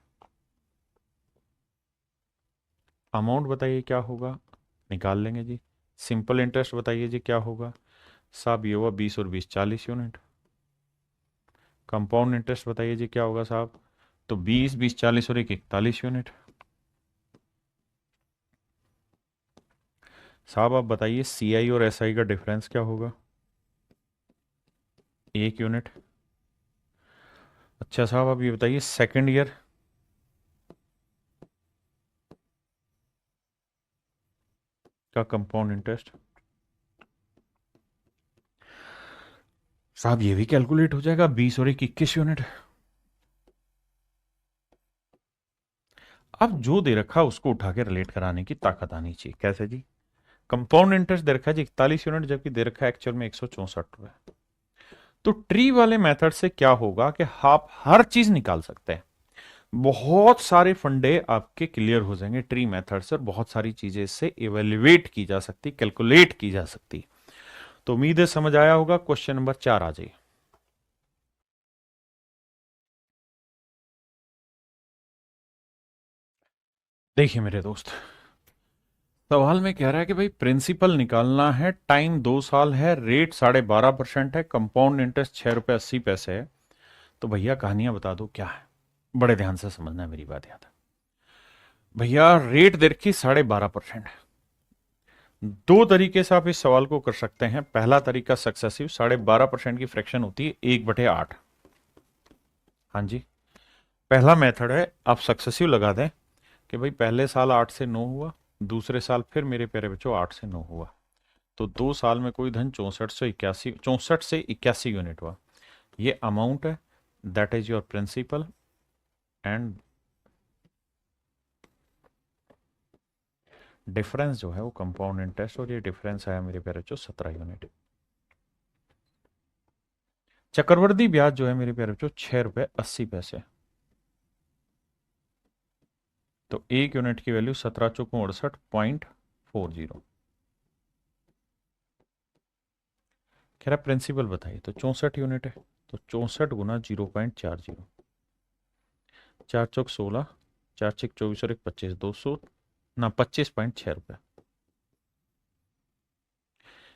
अमाउंट बताइए क्या होगा? निकाल लेंगे जी। सिंपल इंटरेस्ट बताइए जी क्या होगा? साहब ये हुआ 20 और 20 40 यूनिट। कंपाउंड इंटरेस्ट बताइए जी क्या होगा साहब? तो 20 20 40 और 41 यूनिट। साहब आप बताइए सीआई और एसआई का डिफरेंस क्या होगा? 1 यूनिट। अच्छा साहब आप ये बताइए सेकेंड ईयर का कंपाउंड इंटरेस्ट। साहब ये भी कैलकुलेट हो जाएगा, 20 और 21 यूनिट। अब जो दे रखा उसको उठा के रिलेट कराने की ताकत आनी चाहिए। कैसे जी? कंपाउंड इंटरेस्ट दे रखा है जी 41 यूनिट, जबकि दे रखा है एक्चुअल में 164 रुपए। तो ट्री वाले मेथड से क्या होगा कि आप हर चीज निकाल सकते हैं। बहुत सारे फंडे आपके क्लियर हो जाएंगे ट्री मेथड से, और बहुत सारी चीजें इससे इवेल्युएट की जा सकती, कैलकुलेट की जा सकती। तो उम्मीद है समझ आया होगा। क्वेश्चन नंबर 4 आ जाइए। देखिए मेरे दोस्त, सवाल में कह रहा है कि भाई प्रिंसिपल निकालना है, टाइम 2 साल है, रेट 12.5% है, कंपाउंड इंटरेस्ट 6 रुपये 80 पैसे है। तो भैया कहानियां बता दो क्या है। बड़े ध्यान से समझना है मेरी बात याद। भैया रेट दे रखी 12.5% है। दो तरीके से आप इस सवाल को कर सकते हैं। पहला तरीका सक्सेसिव, 12.5% की फ्रैक्शन होती है 1/8। हाँ जी, पहला मेथड है, आप सक्सेसिव लगा दें कि भाई पहले साल 8 से 9 हुआ, दूसरे साल फिर मेरे प्यारे बच्चों 8 से 9 हुआ, तो 2 साल में कोई धन 64 से 81 यूनिट हुआ। ये अमाउंट है, that is your principal, and difference जो है वो कंपाउंड इंटरेस्ट, और ये डिफरेंस आया मेरे प्यारे बच्चों 17 यूनिट। चक्रवर्ती ब्याज जो है मेरे प्यारे बच्चों 6 रुपये 80 पैसे। तो 1 यूनिट की वैल्यू 17 × 68.40। कह रहा प्रिंसिपल बताइए, तो 64 यूनिट है, तो 64 × 0.40, 4 चौक 16, 4 6 24 और 1 25, 200 ना 25.6 रुपए।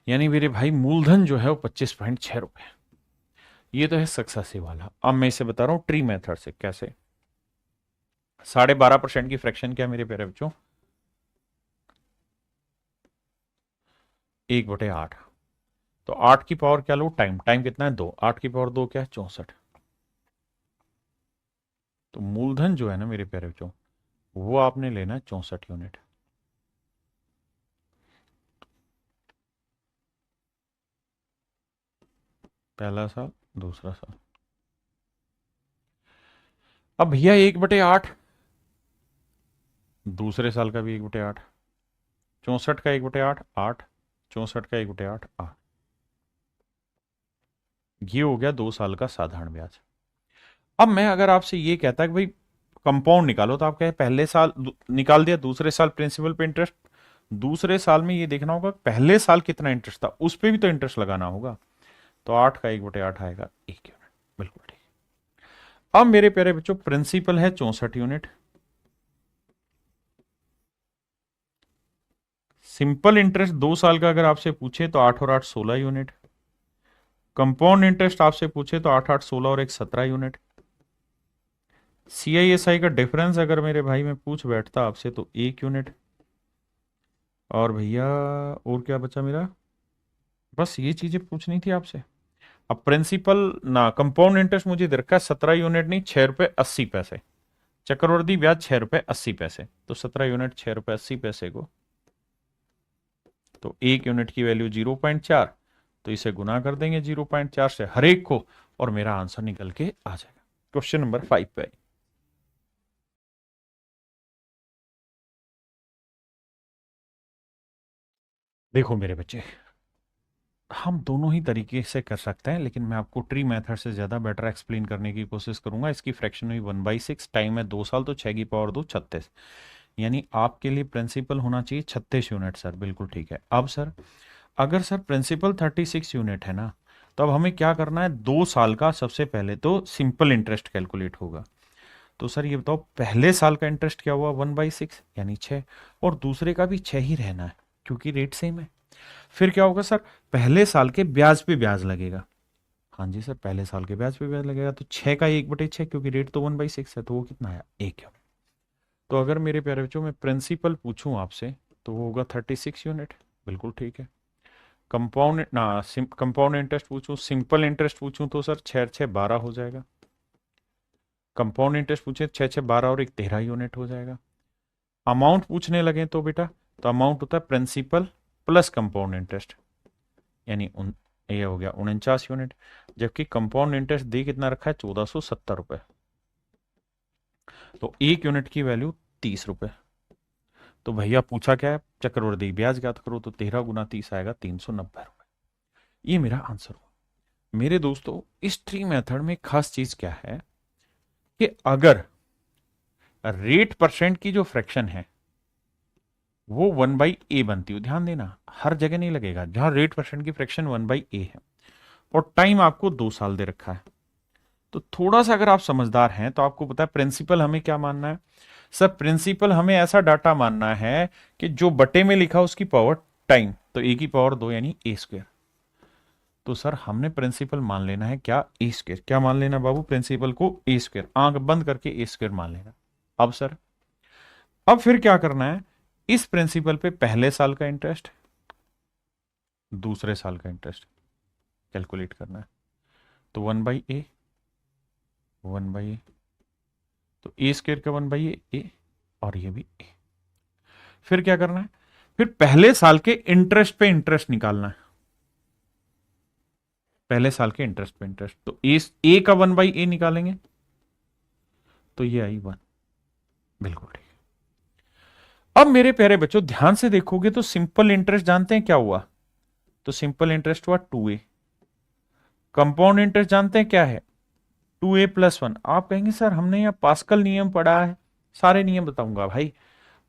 यानी मेरे भाई मूलधन जो है वो 25.6 रुपए। ये तो है सक्सेसिव वाला। अब मैं इसे बता रहा हूं ट्री मेथड से कैसे। 12.5% की फ्रैक्शन क्या मेरे प्यारे बच्चों? 1/8। तो 8 की पावर क्या लो? टाइम। टाइम कितना है? 2। 8 की पावर 2 क्या है? 64। तो मूलधन जो है ना मेरे प्यारे बच्चों, वो आपने लेना है 64 यूनिट। पहला साल, दूसरा साल। अब भैया 1/8, दूसरे साल का भी 1/8, 64 का 1/8 8, 64 का 1/8 8। ये हो गया 2 साल का साधारण ब्याज। अब मैं अगर आपसे ये कहता कि भाई कंपाउंड निकालो, तो आप कहे पहले साल निकाल दिया, दूसरे साल प्रिंसिपल पे इंटरेस्ट, दूसरे साल में ये देखना होगा पहले साल कितना इंटरेस्ट था, उस पर भी तो इंटरेस्ट लगाना होगा। तो 8 का 1/8 आएगा 1 यूनिट। बिल्कुल ठीक। अब मेरे प्यारे बच्चों प्रिंसिपल है 64 यूनिट, सिंपल इंटरेस्ट 2 साल का अगर आपसे पूछे तो 8 और 8 16 यूनिट, कंपाउंड इंटरेस्ट आपसे पूछे तो 8 8 16 और 1 17 यूनिट। सीआईएसआई का डिफरेंस अगर मेरे भाई में पूछ बैठता आपसे तो 1 यूनिट। और भैया और क्या बचा मेरा? बस ये चीजें पूछनी थी आपसे। अब प्रिंसिपल ना कंपाउंड इंटरेस्ट मुझे दे रखा है 17 यूनिट नहीं 6 रुपये 80 पैसे। चक्रवर्ती ब्याज 6 रुपये 80 पैसे, तो 17 यूनिट 6 रुपये 80 पैसे को, तो 1 यूनिट की वैल्यू 0.4, तो इसे गुना कर देंगे 0.4 से हर एक को, और मेरा आंसर निकल के आ जाएगा। क्वेश्चन नंबर 5 पे। देखो मेरे बच्चे, हम दोनों ही तरीके से कर सकते हैं, लेकिन मैं आपको ट्री मेथड से ज़्यादा बेटर एक्सप्लेन करने की कोशिश करूंगा। इसकी फ्रैक्शन हुई 1/6, टाइम है 2 साल, तो 6 की पावर 2 36, यानी आपके लिए प्रिंसिपल होना चाहिए 36 यूनिट। सर बिल्कुल ठीक है। अब सर, अगर सर प्रिंसिपल 36 यूनिट है ना, तो अब हमें क्या करना है, 2 साल का सबसे पहले तो सिंपल इंटरेस्ट कैलकुलेट होगा। तो सर ये बताओ, पहले साल का इंटरेस्ट क्या हुआ, 1/6 यानी 6, और दूसरे का भी 6 ही रहना है क्योंकि रेट सेम है। फिर क्या होगा सर, पहले साल के ब्याज पे ब्याज लगेगा। हाँ जी सर, पहले साल के ब्याज पे ब्याज लगेगा, तो 6 का 1/6, क्योंकि रेट तो 1/6 है, तो वो कितना आया, 1 यूनिट। तो अगर मेरे प्यारे बच्चों मैं प्रिंसिपल पूछूं आपसे, तो वो होगा 36 यूनिट। बिल्कुल ठीक है। कंपाउंड ना, कंपाउंड इंटरेस्ट पूछूं, सिंपल इंटरेस्ट पूछूं, तो सर 6 6 12 हो जाएगा। कंपाउंड इंटरेस्ट पूछे 6 6 12 और 1 13 यूनिट हो जाएगा। अमाउंट पूछने लगे तो बेटा, तो अमाउंट होता है प्रिंसिपल प्लस कंपाउंड इंटरेस्ट, यानी ये हो गया 49 यूनिट। जबकि कंपाउंड इंटरेस्ट दे कितना रखा है, 1470 रुपए, तो 1 यूनिट की वैल्यू 30 रुपए। तो भैया पूछा क्या है, चक्रवृद्धि ब्याज ज्ञात करो, तो 13 × 30 आएगा 390 रुपए। ये मेरा आंसर हुआ। मेरे दोस्तों, इस ट्री मेथड में खास चीज क्या है कि अगर रेट परसेंट की जो फ्रैक्शन है वो 1/a बनती हो, ध्यान देना हर जगह नहीं लगेगा, जहां रेट परसेंट की फ्रैक्शन 1/a है और टाइम आपको 2 साल दे रखा है, तो थोड़ा सा अगर आप समझदार हैं तो आपको पता है प्रिंसिपल हमें क्या मानना है। सर प्रिंसिपल हमें ऐसा डाटा मानना है कि जो बटे में लिखा उसकी पावर टाइम, तो a की पावर 2 यानी a²। तो सर हमने प्रिंसिपल मान लेना है क्या, a²। क्या मान लेना बाबू, प्रिंसिपल को a², आंख बंद करके a² मान लेना। अब सर, अब फिर क्या करना है, इस प्रिंसिपल पे पहले साल का इंटरेस्ट, दूसरे साल का इंटरेस्ट कैलकुलेट करना है। तो 1/a, 1/a, तो a² का 1/a a, और ये भी a। फिर क्या करना है, फिर पहले साल के इंटरेस्ट पे इंटरेस्ट निकालना है, पहले साल के इंटरेस्ट पे इंटरेस्ट, तो ए का 1/a निकालेंगे, तो ये आई 1। बिल्कुल ठीक। अब मेरे प्यारे बच्चों ध्यान से देखोगे तो सिंपल इंटरेस्ट जानते हैं क्या हुआ, तो सिंपल इंटरेस्ट हुआ 2a। कंपाउंड इंटरेस्ट जानते हैं क्या है, 2a+1। आप कहेंगे सर हमने यहाँ पास्कल नियम पढ़ा है, सारे नियम बताऊंगा भाई,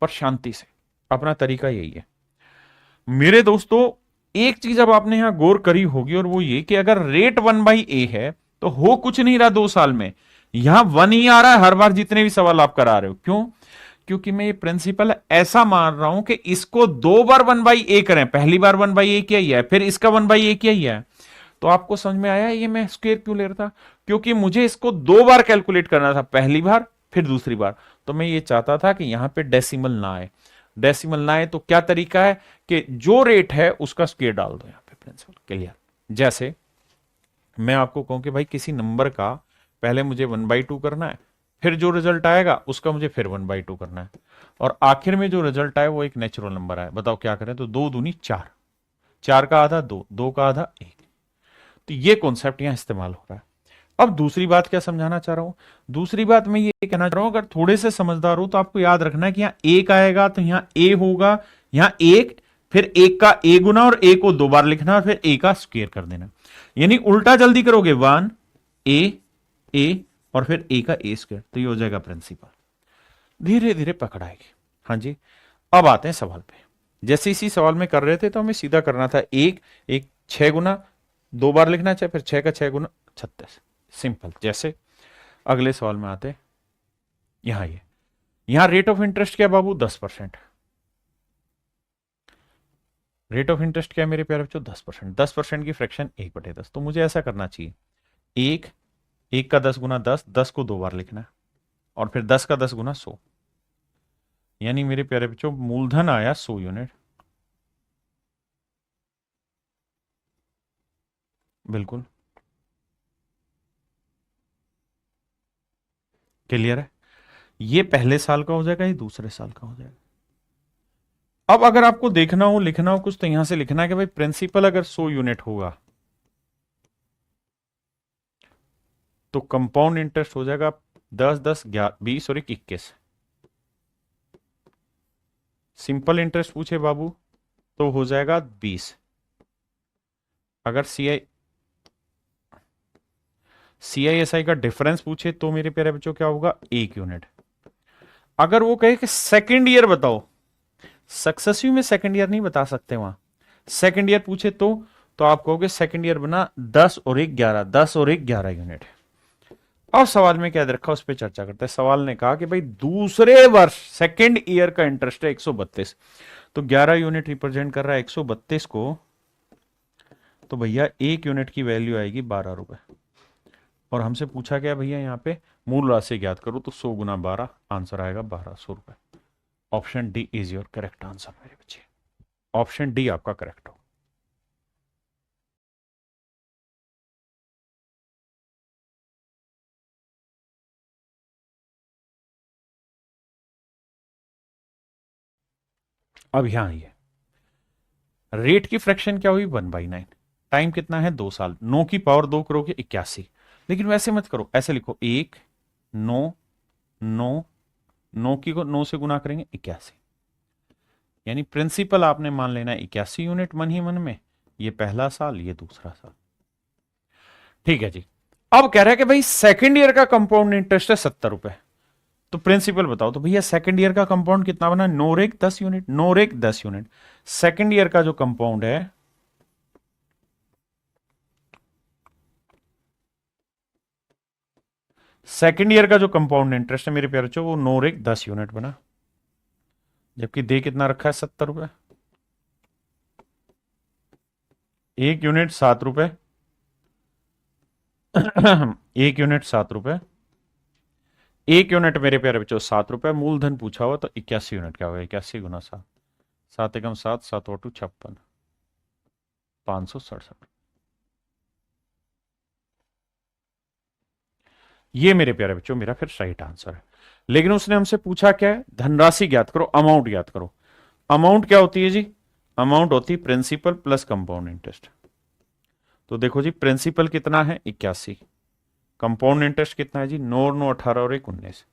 पर शांति से, अपना तरीका यही है। मेरे दोस्तों, एक चीज अब आपने यहां गौर करी होगी, और वो ये कि अगर रेट 1/a है तो हो कुछ नहीं रहा 2 साल में, यहां 1 ही आ रहा है हर बार जितने भी सवाल आप करा रहे हो। क्यों, क्योंकि मैं ये प्रिंसिपल ऐसा मान रहा हूं कि इसको 2 बार 1/a करें, पहली बार 1/a किया ही है, फिर इसका 1/a किया ही है। तो आपको समझ में आया ये मैं स्क्वायर क्यों ले रहा था, क्योंकि मुझे इसको 2 बार कैलकुलेट करना था, पहली बार फिर दूसरी बार। तो मैं ये चाहता था कि यहां पे डेसिमल ना आए, डेसिमल ना आए तो क्या तरीका है कि जो रेट है उसका स्क्वायर डाल दो यहां पे, प्रिंसिपल क्लियर। जैसे मैं आपको कहूं कि भाई किसी नंबर का पहले मुझे 1/2 करना है, फिर जो रिजल्ट आएगा उसका मुझे फिर 1/2 करना है, और आखिर में जो रिजल्ट आए वो एक नेचुरल नंबर आए। बताओ क्या करें, तो 2 दूनी 4, 4 का आधा 2, 2 का आधा 1। तो ये कॉन्सेप्ट यहां इस्तेमाल हो रहा है। अब दूसरी बात क्या समझाना चाह रहा हूं, दूसरी बात मैं ये कहना चाह रहा हूं, अगर थोड़े से समझदार हो तो आपको याद रखना है कि यहां एक आएगा तो यहां ए होगा, यहां एक, फिर एक का ए गुना और ए को 2 बार लिखना और फिर ए का स्क्वायर कर देना, यानी उल्टा जल्दी करोगे 1 ए और फिर ए का ए², तो ये हो जाएगा प्रिंसिपल। धीरे धीरे पकड़ आएगी। हाँ जी। अब आते हैं सवाल पे। जैसे इसी सवाल में कर रहे थे तो हमें सीधा करना था एक एक, 6 गुना 2 बार लिखना चाहिए, फिर 6 का 6 गुना 36, सिंपल। जैसे अगले सवाल में आते, यहां ये, यहां रेट ऑफ इंटरेस्ट क्या बाबू, 10%। रेट ऑफ इंटरेस्ट क्या है मेरे प्यारे बच्चों, 10%। 10% की फ्रैक्शन 1/10, तो मुझे ऐसा करना चाहिए, एक एक का 10 गुना 10, 10 को 2 बार लिखना है, और फिर 10 का 10 गुना 100, यानी मेरे प्यारे बच्चों मूलधन आया 100 यूनिट। बिल्कुल क्लियर है। ये पहले साल का हो जाएगा, ये दूसरे साल का हो जाएगा। अब अगर आपको देखना हो लिखना हो कुछ, तो यहां से लिखना है कि भाई प्रिंसिपल अगर 100 यूनिट होगा तो कंपाउंड इंटरेस्ट हो जाएगा 10 10 20 और 21। सिंपल इंटरेस्ट पूछे बाबू तो हो जाएगा 20। अगर CISI का डिफरेंस पूछे तो मेरे प्यारे बच्चों क्या होगा, 1 यूनिट। अगर वो कहे कि सेकेंड ईयर बताओ, सक्सेसिव में सेकेंड ईयर नहीं बता सकते वहां, सेकेंड ईयर पूछे तो आप कहोगे सेकेंड ईयर बना 10 और 1 11, 10 और 1 11 यूनिट। अब सवाल में क्या दे रखा उस पर चर्चा करते हैं। सवाल ने कहा कि भाई दूसरे वर्ष सेकेंड ईयर का इंटरेस्ट है 132, तो 11 यूनिट रिप्रेजेंट कर रहा है 132 को, तो भैया 1 यूनिट की वैल्यू आएगी 12 रुपए। और हमसे पूछा गया भैया यहाँ पे मूल राशि ज्ञात करो, तो 100 गुना 12, आंसर आएगा 1200 रुपए। Option D is your correct answer मेरे बच्चे, ऑप्शन डी आपका करेक्ट हो। अब यहां आइए, रेट की फ्रैक्शन क्या हुई 1/9, टाइम कितना है 2 साल, 9 की पावर 2 करोगे 81। लेकिन वैसे मत करो, ऐसे लिखो 1 9 9 9 की को 9 से गुना करेंगे 81, यानी प्रिंसिपल आपने मान लेना 81 यूनिट मन ही मन में, ये पहला साल ये दूसरा साल। ठीक है जी। अब कह रहा है कि भाई सेकंड ईयर का कंपाउंड इंटरेस्ट है 70 रुपए, तो प्रिंसिपल बताओ। तो भैया सेकंड ईयर का कंपाउंड कितना बना, नोरेक 10 यूनिट, नोरेक 10 यूनिट। सेकंड ईयर का जो कंपाउंड है, सेकंड ईयर का जो कंपाउंड इंटरेस्ट है मेरे प्यारे बच्चों, वो नोरेक 10 यूनिट बना, जबकि दे कितना रखा है 70 रुपए। 1 यूनिट 7 रुपए 1 यूनिट 7 रुपए, 1 यूनिट मेरे प्यारे बच्चों 7 रुपए। मूलधन पूछा हुआ तो 81 यूनिट क्या होगा, 81 गुना 7, 7 एकम 7, 7 और 2 56, 567। ये मेरे प्यारे बच्चों मेरा फिर राइट आंसर है। लेकिन उसने हमसे पूछा क्या है, धनराशि ज्ञात करो, अमाउंट ज्ञात करो। अमाउंट क्या होती है जी, अमाउंट होती है प्रिंसिपल प्लस कंपाउंड इंटरेस्ट। तो देखो जी प्रिंसिपल कितना है 81, कंपाउंड इंटरेस्ट कितना है जी 9 9 18 और 1 19,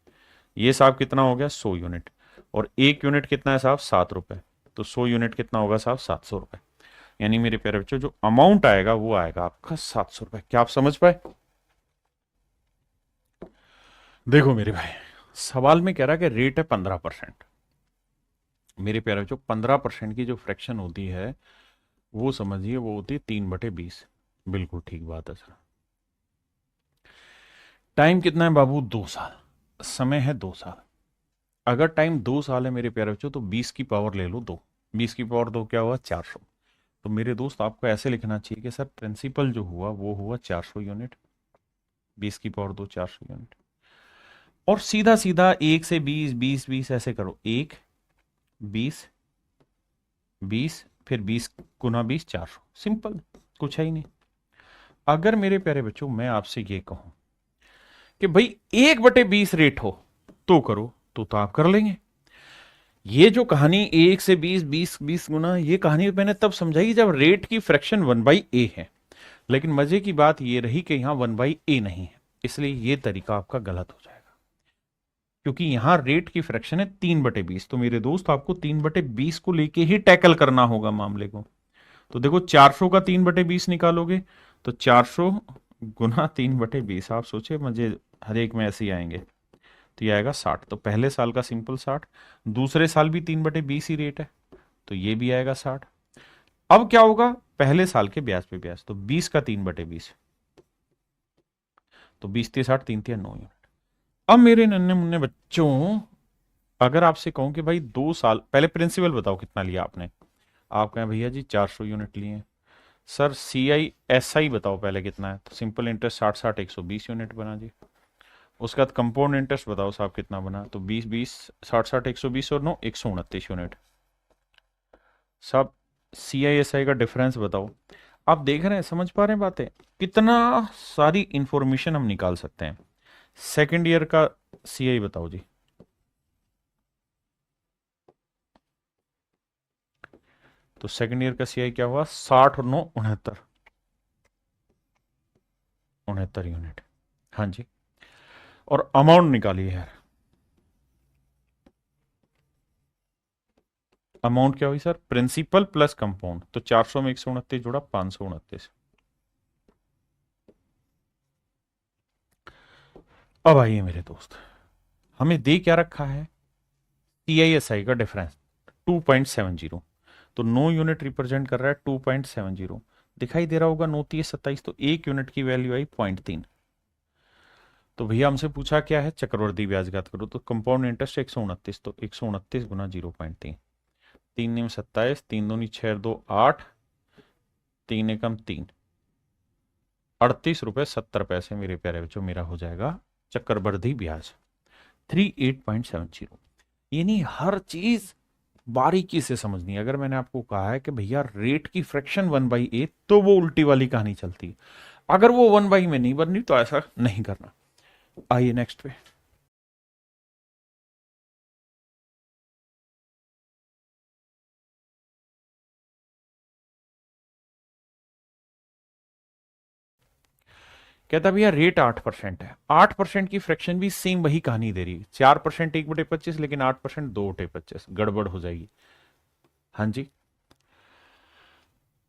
ये साहब कितना हो गया 100 यूनिट, और 1 यूनिट कितना है साहब 7 रुपए, तो 100 यूनिट कितना होगा साहब 700 रुपए। यानी मेरे प्यारे बच्चों जो अमाउंट आएगा वो आएगा आपका 700 रुपए। क्या आप समझ पाए? देखो मेरे भाई, सवाल में कह रहा है कि रेट है 15%। मेरे प्यारे बच्चों 15% की जो फ्रैक्शन होती है वो समझिए वो होती है 3/20। बिल्कुल ठीक बात है सर। टाइम कितना है बाबू 2 साल, समय है 2 साल। अगर टाइम 2 साल है मेरे प्यारे बच्चों तो 20 की पावर ले लो 2, 20 की पावर 2 क्या हुआ 400। तो मेरे दोस्त आपको ऐसे लिखना चाहिए कि सर प्रिंसिपल जो हुआ वो हुआ 400 यूनिट, 20 की पावर 2 400 यूनिट। और सीधा सीधा 1 से 20 20 20 ऐसे करो, 1 20 20 फिर 20 गुना 20 400, सिंपल, कुछ है ही नहीं। अगर मेरे प्यारे बच्चों मैं आपसे ये कहूं कि भाई 1/20 रेट हो तो करो, तो आप कर लेंगे। ये जो कहानी 1 से 20 20 20 गुना, ये कहानी मैंने तब समझाई जब रेट की फ्रैक्शन 1/a है। लेकिन मजे की बात ये रही कि यहां 1/a नहीं है, इसलिए ये तरीका आपका गलत हो जाएगा, क्योंकि यहां रेट की फ्रैक्शन है 3/20। तो मेरे दोस्त आपको 3/20 को लेके ही टैकल करना होगा मामले को। तो देखो 400 का 3/20 निकालोगे तो 400 गुना 3/20, आप सोचे मजे हर एक में ऐसे ही आएंगे, तो ये आएगा 60। तो पहले साल का सिंपल 60, दूसरे साल भी 3/20 ही रेट है, तो ये भी आएगा 60। अब क्या होगा, पहले साल के ब्याज पे ब्याज, तो 20 का 3/20, तो 20 × 60 3 × 9 यूनिट। अब मेरे नन्हे मुन्ने बच्चों, अगर आपसे कहूं कि भाई 2 साल पहले प्रिंसिपल बताओ कितना लिया आपने, आप कहें भैया जी 400 यूनिट लिए। सर CISI बताओ पहले कितना है, तो सिंपल इंटरेस्ट 60 60 120 यूनिट बना जी। उसके बाद कंपाउंड इंटरेस्ट बताओ साहब कितना बना, तो 20 20 60 60 120 और 9 129 यूनिट। सब CISI का डिफरेंस बताओ। आप देख रहे हैं, समझ पा रहे हैं बातें, कितना सारी इंफॉर्मेशन हम निकाल सकते हैं। सेकेंड ईयर का CI बताओ जी, तो सेकेंड ईयर का CI क्या हुआ 60 और 9 69 69 यूनिट। हाँ जी, और अमाउंट निकालिए यार। अमाउंट क्या हुई सर? प्रिंसिपल प्लस कंपाउंड, तो 400 में 129 जोड़ा 529। अब आइए मेरे दोस्त, हमें दे क्या रखा है? CISI का डिफरेंस 2.70, तो 9 यूनिट रिप्रेजेंट कर रहा है 2.70। दिखाई दे रहा होगा 9×3=27, तो 1 यूनिट की वैल्यू आई 0.3। तो भैया हमसे पूछा क्या है? चक्रवर्ती ब्याज ज्ञात करो, तो कंपाउंड इंटरेस्ट 129, तो 129 गुना 0.3, 3×9=27, 3×2=6, 8, 3×1=3, 38 रुपये 70 पैसे मेरे प्यारे बच्चों मेरा हो जाएगा चक्रवर्ती ब्याज 38.70। यानी हर चीज बारीकी से समझनी है। अगर मैंने आपको कहा है कि भैया रेट की फ्रैक्शन 1/8, तो वो उल्टी वाली कहानी चलती है। अगर वो 1/, में नहीं बननी तो ऐसा नहीं करना। आइए नेक्स्ट पे। कहता भैया रेट 8% है, 8% की फ्रैक्शन भी सेम वही कहानी दे रही है, 4% 1/25, लेकिन 8% 2/25, गड़बड़ हो जाएगी। हाँ जी।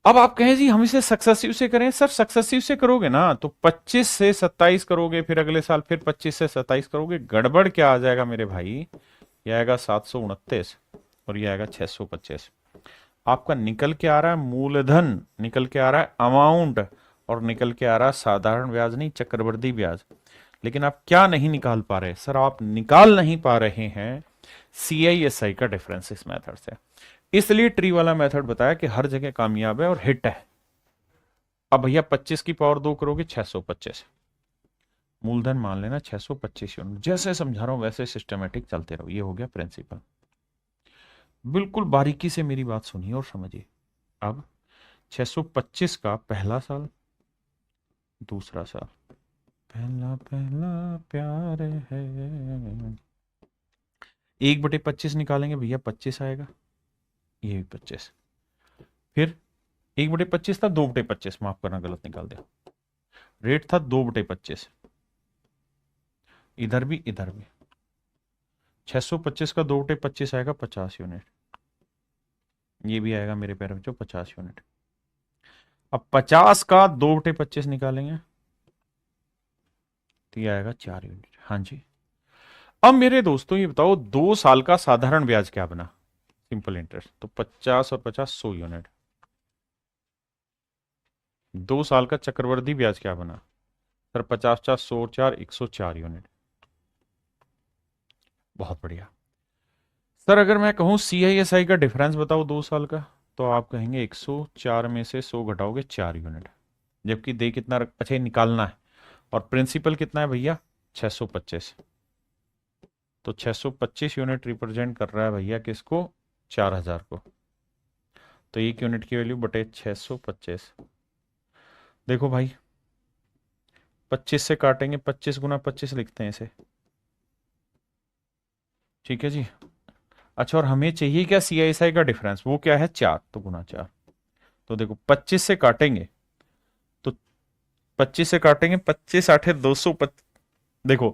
अब आप कहें जी हम इसे सक्सेसिव से करें। सर सक्सेसिव से करोगे ना तो 25 से 27 करोगे, फिर अगले साल फिर 25 से 27 करोगे, गड़बड़ क्या आ जाएगा मेरे भाई? यह आएगा 729 और यह आएगा 625। आपका निकल के आ रहा है मूलधन, निकल के आ रहा है अमाउंट, और निकल के आ रहा है साधारण ब्याज नहीं चक्रवृद्धि ब्याज। लेकिन आप क्या नहीं निकाल पा रहे? सर आप निकाल नहीं पा रहे हैं CISI का डिफरेंस इस मेथड से। इसलिए ट्री वाला मेथड बताया कि हर जगह कामयाब है और हिट है। अब भैया 25 की पावर 2 करोगे 625, मूलधन मान लेना 625 यूनिट। जैसे समझा रहा हूं वैसे सिस्टमेटिक चलते रहो। ये हो गया प्रिंसिपल। बिल्कुल बारीकी से मेरी बात सुनिए और समझिए। अब 625 का पहला साल, दूसरा साल, पहला पहला प्यार है, 1/25 निकालेंगे भैया 25 आएगा, ये भी 25। फिर 1/25 था, 2/25, माफ करना गलत निकाल दिया। रेट था 2/25, इधर भी इधर भी। 625 का 2/25 आएगा 50 यूनिट, ये भी आएगा मेरे पैर बच्चों 50 यूनिट। अब 50 का 2/25 निकालेंगे तो ये आएगा 4 यूनिट। हाँ जी। अब मेरे दोस्तों ये बताओ 2 साल का साधारण ब्याज क्या बना? सिंपल इंटरेस्ट, तो 50 और 50 100 यूनिट। 2 साल का चक्रवर्ती ब्याज क्या बना? Sir 50 × 4 = 100 × 4 104 unit. बहुत बढ़िया। सर अगर मैं कहूं CISI का डिफरेंस बताओ 2 साल का, तो आप कहेंगे 104 में से 100 घटाओगे 4 यूनिट। जबकि दे कितना अच्छा निकालना है, और प्रिंसिपल कितना है भैया? 625। तो 625 यूनिट रिप्रेजेंट कर रहा है भैया किसको? 4000 को। तो 1 यूनिट की वैल्यू बटे 625। देखो भाई 25 से काटेंगे, 25 × 25 लिखते हैं इसे। ठीक है जी। अच्छा और हमें चाहिए क्या? CISI का डिफरेंस, वो क्या है? 4, तो ×4। तो देखो 25 से काटेंगे, तो 25 से काटेंगे, 25 × 8 = 200। देखो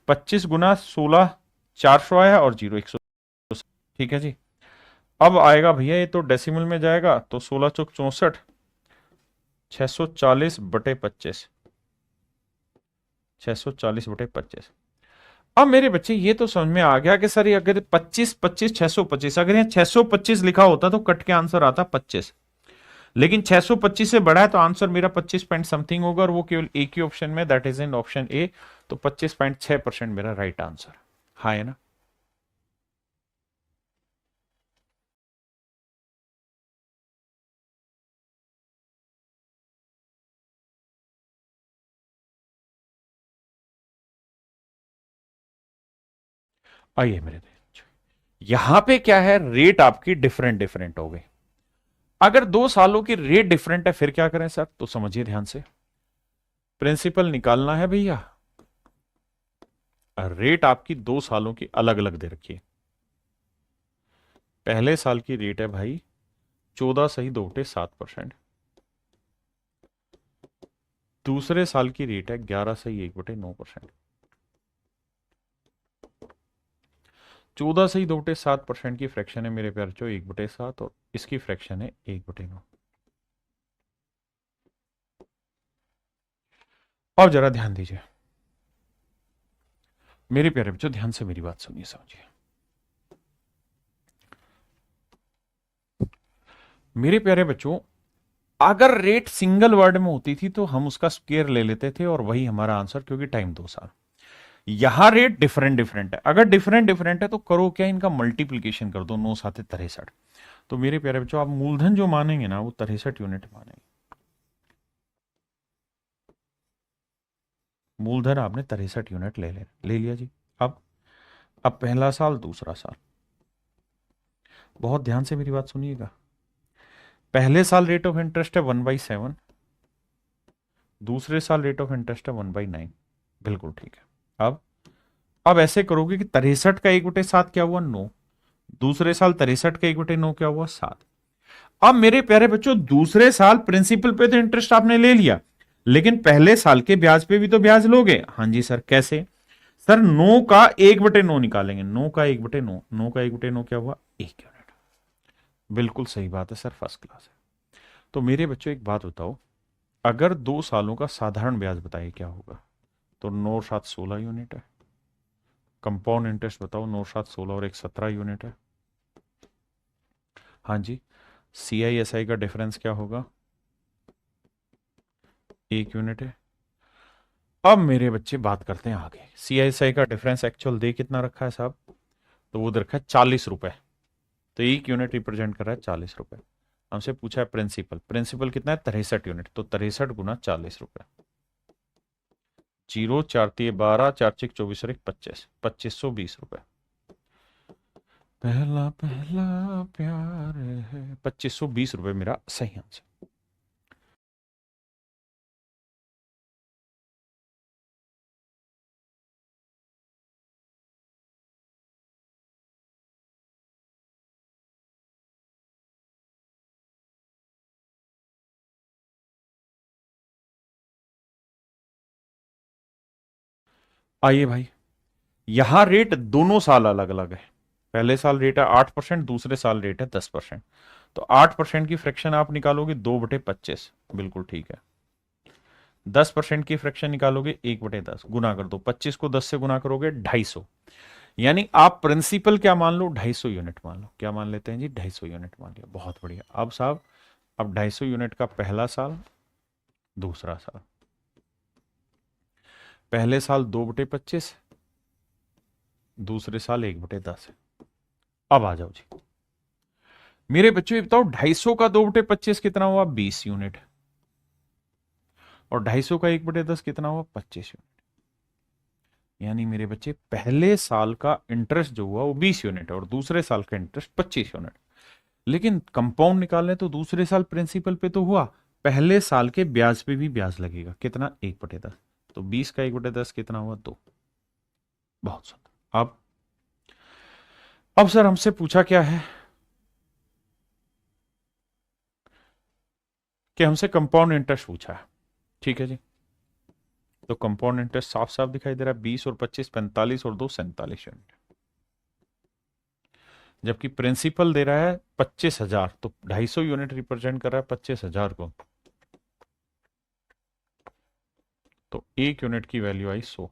25 × 16 400 आया, और 0 100। ठीक है जी। अब आएगा भैया ये तो डेसिमल में जाएगा, तो 16×4 = 64, 640/25, 640/25। अब मेरे बच्चे ये तो समझ में आ गया कि सर ये अगर 25 25 625, अगर यहाँ 625 लिखा होता तो कट के आंसर आता 25, लेकिन 625 से बड़ा है तो आंसर मेरा 25 पॉइंट समथिंग होगा, और वो केवल एक ही ऑप्शन में, that is in option A. तो 25.6% मेरा राइट आंसर। हाँ है ना? आइए मेरे देश, यहां पे क्या है? रेट आपकी डिफरेंट डिफरेंट हो गई। अगर 2 सालों की रेट डिफरेंट है फिर क्या करें सर? तो समझिए ध्यान से, प्रिंसिपल निकालना है भैया, रेट आपकी 2 सालों की अलग अलग दे रखी है। पहले साल की रेट है भाई 14 सही 2/7%। दूसरे साल की रेट है 11 से 1/9%। 14 से 2/7% की फ्रैक्शन है मेरे प्यार बच्चों 1/7, और इसकी फ्रैक्शन है 1/9। और जरा ध्यान दीजिए मेरे प्यारे बच्चों, ध्यान से मेरी बात सुनिए समझिए। मेरे प्यारे बच्चों, अगर रेट सिंगल वर्ड में होती थी तो हम उसका स्क्वायर ले लेते थे और वही हमारा आंसर, क्योंकि टाइम 2 साल। यहां रेट डिफरेंट डिफरेंट है, अगर डिफरेंट डिफरेंट है तो करो क्या, इनका मल्टीप्लीकेशन कर दो, 9×7=63। तो मेरे प्यारे बच्चों, आप मूलधन जो मानेंगे ना वो 63 यूनिट मानेंगे। मूलधन आपने 63 यूनिट ले लिया जी। अब पहला साल दूसरा साल, बहुत ध्यान से मेरी बात सुनिएगा। पहले साल रेट ऑफ इंटरेस्ट है 1/7, दूसरे साल रेट ऑफ इंटरेस्ट है 1/9। बिल्कुल ठीक है। अब ऐसे करोगे कि 63 का 1/7 क्या हुआ, 9। दूसरे साल 63 का 1/9 क्या हुआ, 7। अब मेरे प्यारे बच्चों, दूसरे साल प्रिंसिपल पे तो इंटरेस्ट आपने ले लिया, लेकिन पहले साल के ब्याज पे भी तो ब्याज लोगे। हाँ जी सर, कैसे? सर 9 का 1/9 निकालेंगे। 9 का 1/9, 9 का 1/9 क्या हुआ, 1 यूनिट। बिल्कुल सही बात है सर, फर्स्ट क्लास है। तो मेरे बच्चों एक बात बताओ, अगर 2 सालों का साधारण ब्याज बताइए क्या होगा, तो 9×7 16 यूनिट है। कंपाउंड इंटरेस्ट बताओ, 9×7 16 और 1 17 यूनिट है। हाँ जी। CISI का डिफरेंस क्या होगा, 1 यूनिट है। अब मेरे बच्चे बात करते हैं आगे। CISI का डिफरेंस एक्चुअल दे कितना रखा है साहब, तो वो दे रखा है 40 रुपए। तो 1 यूनिट रिप्रेजेंट कर रहा है 40 रुपए। हमसे पूछा है प्रिंसिपल, प्रिंसिपल कितना है, 63 यूनिट, तो 63 × 40 रुपए। 0×4×3=12, 4×6=24, 2520 रुपए। पहला पहला प्यार है, 2520 रुपए मेरा सही आंसर। आइए भाई, यहां रेट दोनों साल अलग अलग है। पहले साल रेट है 8%, दूसरे साल रेट है 10%। तो 8% की फ्रैक्शन आप निकालोगे 2/25, बिल्कुल ठीक है। 10% की फ्रैक्शन निकालोगे 1/10, गुना कर दो, 25 को 10 से गुना करोगे 250। यानी आप प्रिंसिपल क्या मान लो, 250 यूनिट मान लो। क्या मान लेते हैं जी, 250 यूनिट मान लिया, बहुत बढ़िया। अब साहब, अब 250 यूनिट का पहला साल दूसरा साल। पहले साल 2/25, दूसरे साल 1/10 है। अब आ जाओ जी मेरे बच्चों, ये बताओ 250 का 2/25 कितना हुआ, 20 यूनिट। और 250 का 1/10 कितना हुआ, 25 यूनिट। यानी मेरे बच्चे, पहले साल का इंटरेस्ट जो हुआ वो 20 यूनिट है और दूसरे साल का इंटरेस्ट 25 यूनिट। लेकिन कंपाउंड निकालने तो दूसरे साल प्रिंसिपल पे तो हुआ, पहले साल के ब्याज पे भी ब्याज लगेगा, कितना, 1/10। तो 20 का 1/10 कितना हुआ, 2। बहुत सुंदर। अब सर हमसे पूछा क्या है कि हमसे कंपाउंड इंटरेस्ट पूछा है। ठीक है जी। तो कंपाउंड इंटरेस्ट साफ साफ दिखाई दे रहा है, 20 और 25 45 और 2 47 यूनिट। जबकि प्रिंसिपल दे रहा है 25,000, तो 250 यूनिट रिप्रेजेंट कर रहा है 25,000 को। तो 1 यूनिट की वैल्यू आई 100,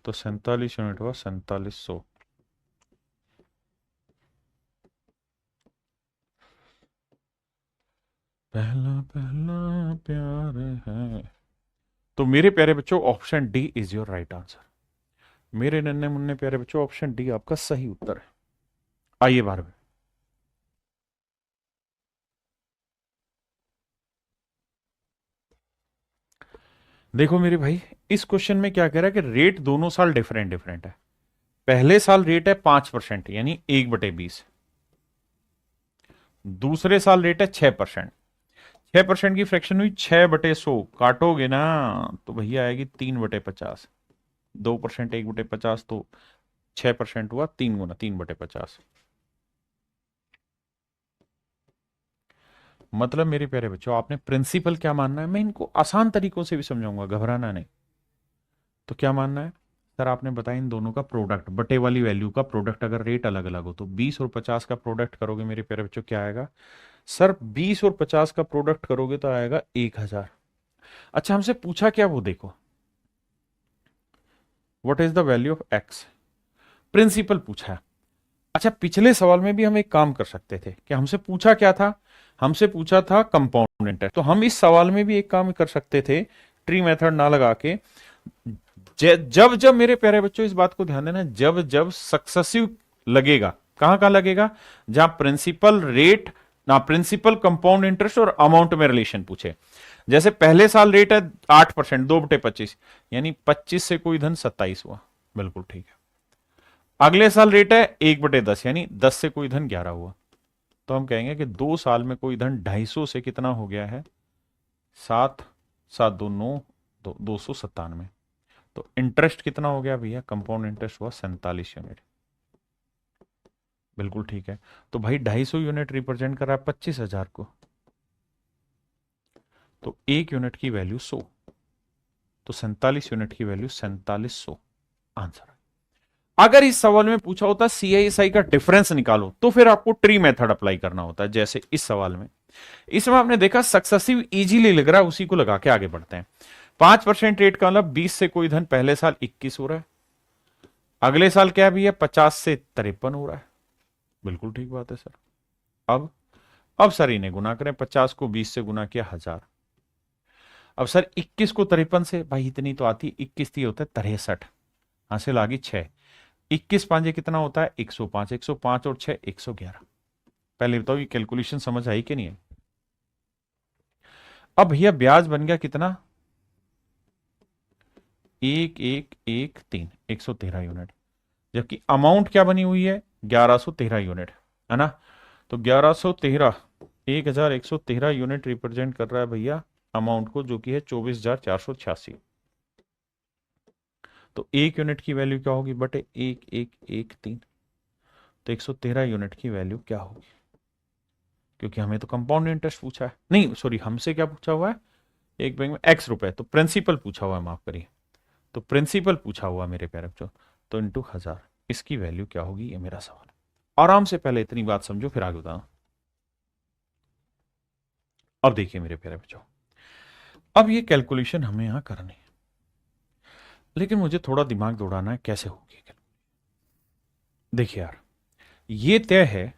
तो 47 यूनिट हुआ 4700। पहला पहला प्यार है। तो मेरे प्यारे बच्चों, option D is your right answer. मेरे नन्हे मुन्ने प्यारे बच्चों, ऑप्शन डी आपका सही उत्तर है। आइए 12वें। देखो मेरे भाई, इस क्वेश्चन में क्या कह रहा है कि रेट दोनों साल डिफरेंट डिफरेंट है। पहले साल रेट है 5%, यानी 1/20। दूसरे साल रेट है 6%। 6% की फ्रैक्शन हुई 6/100, काटोगे ना तो भैया आएगी 3/50। 2% 1/50, तो 6% हुआ 3 गुना 3/50। मतलब मेरे प्यारे बच्चों, आपने प्रिंसिपल क्या मानना है, मैं इनको आसान तरीकों से भी समझाऊंगा, घबराना नहीं। तो क्या मानना है सर, आपने बताया इन दोनों का प्रोडक्ट, बटे वाली वैल्यू का प्रोडक्ट अगर रेट अलग अलग हो तो 20 और 50 का प्रोडक्ट करोगे मेरे प्यारे बच्चों, क्या आएगा सर, 20 और 50 का प्रोडक्ट करोगे तो आएगा 1000। अच्छा, हमसे पूछा क्या वो देखो, what is the value of X, principal पूछा है। अच्छा, पिछले सवाल में भी हम एक काम कर सकते थे कि हमसे पूछा क्या था, हमसे पूछा था कंपाउंड इंटरेस्ट, तो हम इस सवाल में भी एक काम कर सकते थे, ट्री मेथड ना लगा के, जब जब मेरे प्यारे बच्चों इस बात को ध्यान देना, जब जब सक्सेसिव लगेगा, कहां कहां लगेगा, जहां प्रिंसिपल रेट ना, प्रिंसिपल कंपाउंड इंटरेस्ट और अमाउंट में रिलेशन पूछे। जैसे पहले साल रेट है 8%, 2/25, यानी 25 से कोई धन 27 हुआ, बिल्कुल ठीक है। अगले साल रेट है 1/10, यानी 10 से कोई धन 11 हुआ, तो हम कहेंगे कि 2 साल में कोई धन 250 से कितना हो गया है, 7, 7 2 9, 297। तो इंटरेस्ट कितना हो गया भैया, कंपाउंड इंटरेस्ट हुआ 47 यूनिट, बिल्कुल ठीक है। तो भाई 250 यूनिट रिप्रेजेंट कर रहा है 25,000 को, तो एक यूनिट की वैल्यू 100, तो 47 यूनिट की वैल्यू 4700, आंसर। अगर इस सवाल में पूछा होता सीआईएसआई का डिफरेंस निकालो, तो फिर आपको ट्री मेथड अप्लाई करना होता है, जैसे इस सवाल में। इसमें आपने देखा सक्सेसिव इजीली लग रहा है, उसी को लगा के आगे बढ़ते हैं। 5% रेट का मतलब 20 से कोई धन पहले साल 21 हो रहा है, अगले साल क्या भी है 50 से 53 हो रहा है, बिल्कुल ठीक बात है सर। अब सर इन्हें गुना करें, 50 को 20 से गुना किया 1000। अब सर 21 को 53 से, भाई इतनी तो आती, 21 थी होता है 63, हासिल आ गई 6, 21 पांचे कितना होता है 105, 105 और 6 111। पहले बताओ ये कैलकुलेशन समझ आई कि नहीं है। अब भैया ब्याज बन गया कितना, 1113, 113 यूनिट, जबकि अमाउंट क्या बनी हुई है 1113 यूनिट, है ना। तो 1113, 1113 यूनिट रिप्रेजेंट कर रहा है भैया अमाउंट को, जो कि है 24,486। तो एक यूनिट की वैल्यू क्या होगी बटे 1113, तो 113 यूनिट की वैल्यू क्या होगी, क्योंकि हमें तो कंपाउंड इंटरेस्ट पूछा है, नहीं सॉरी, हमसे क्या पूछा हुआ है, एक बैंक में एक्स रुपए, तो प्रिंसिपल पूछा हुआ है, माफ करिए, तो प्रिंसिपल पूछा हुआ मेरे प्यारे बच्चों, तो इंटू 1000, इसकी वैल्यू क्या होगी, ये मेरा सवाल है। आराम से पहले इतनी बात समझो, फिर आगे बताओ। अब देखिए मेरे प्यारे बच्चों, अब ये कैलकुलेशन हमें यहां करनी है, लेकिन मुझे थोड़ा दिमाग दौड़ाना है, कैसे होगी। देखिए यार, ये तय है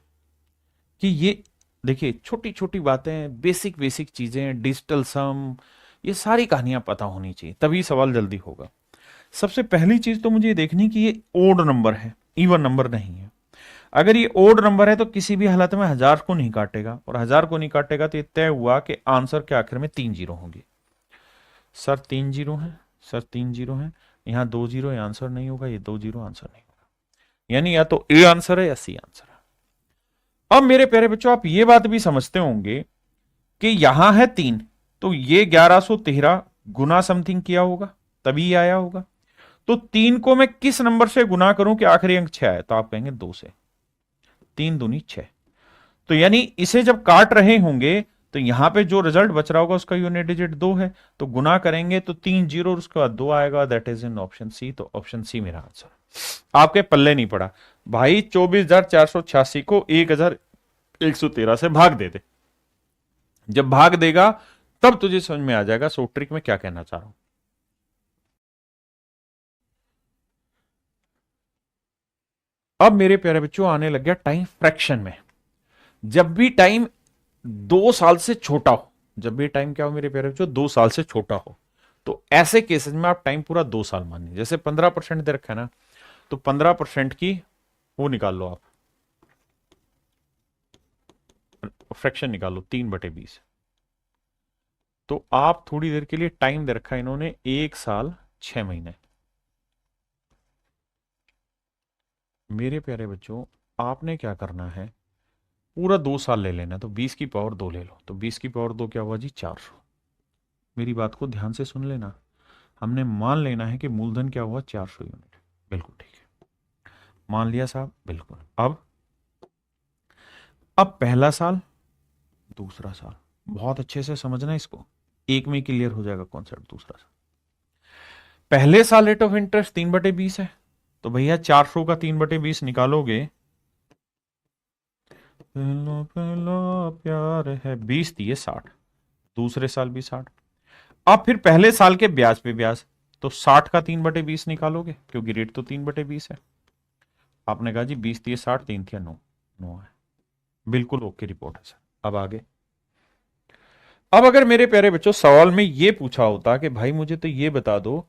कि ये, देखिए छोटी छोटी बातें, बेसिक बेसिक चीजें, डिजिटल सम, ये सारी कहानियां पता होनी चाहिए, तभी सवाल जल्दी होगा। सबसे पहली चीज तो मुझे ये देखनी कि ये ओड नंबर है, इवन नंबर नहीं है। अगर ये ओड नंबर है तो किसी भी हालत में 1000 को नहीं काटेगा, और 1000 को नहीं काटेगा तो ये तय हुआ कि आंसर के आखिर में 3 जीरो होंगे। सर 3 जीरो है, सर 3 जीरो है, यहाँ 2 जीरो, ये आंसर नहीं होगा, ये 2 जीरो आंसर नहीं होगा, यानी या तो ए आंसर है या सी आंसर है। अब मेरे प्यारे बच्चों, आप ये बात भी समझते होंगे कि यहां है 3, तो ये 1113 गुना समथिंग किया होगा, तभी आया होगा। तो 3 को मैं किस नंबर से गुना करूं कि आखिरी अंक 6 आए, तो आप कहेंगे 2 से, 3 दूनी 6। तो यानी इसे जब काट रहे होंगे तो यहां पे जो रिजल्ट बच रहा होगा उसका यूनिट डिजिट 2 है, तो गुना करेंगे तो 3 जीरो और उसके बाद 2 आएगा, that is in option C. तो ऑप्शन सी मेरा आंसर। आपके पल्ले नहीं पड़ा भाई, 24,486 को 1,113 से भाग दे दे, जब भाग देगा तब तुझे समझ में आ जाएगा सो ट्रिक में क्या कहना चाह रहा हूं। अब मेरे प्यारे बच्चों आने लग गया टाइम फ्रैक्शन में। जब भी टाइम 2 साल से छोटा हो, जब भी टाइम क्या हो मेरे प्यारे बच्चों 2 साल से छोटा हो, तो ऐसे केसेस में आप टाइम पूरा 2 साल मानिए। जैसे 15% दे रखा है ना, तो 15% की वो निकाल लो, आप फ्रैक्शन निकालो 3/20। तो आप थोड़ी देर के लिए टाइम दे रखा है इन्होंने 1 साल 6 महीने। मेरे प्यारे बच्चों आपने क्या करना है, पूरा 2 साल ले लेना, तो 20 की पावर 2 ले लो, तो 20 की पावर 2 क्या हुआ जी 400। मेरी बात को ध्यान से सुन लेना, हमने मान लेना है कि मूलधन क्या हुआ 400 यूनिट, बिल्कुल ठीक है, मान लिया साहब, बिल्कुल। अब पहला साल, दूसरा साल, बहुत अच्छे से समझना इसको, एक में क्लियर हो जाएगा कॉन्सेप्ट। दूसरा साल, पहले साल रेट ऑफ इंटरेस्ट 3/20 है, तो भैया 400 का 3/20 निकालोगे, पहला पहला प्यार है 20 दिए 60, दूसरे साल भी 60। अब फिर पहले साल के ब्याज पे ब्याज, तो 60 का 3/20 निकालोगे, क्योंकि रेट तो 3/20 है। आपने कहा जी 20 दिए 60, 3 दिया 9, 9 है, बिल्कुल ओके रिपोर्ट है सर। अब आगे, अब अगर मेरे प्यारे बच्चों सवाल में ये पूछा होता कि भाई मुझे तो ये बता दो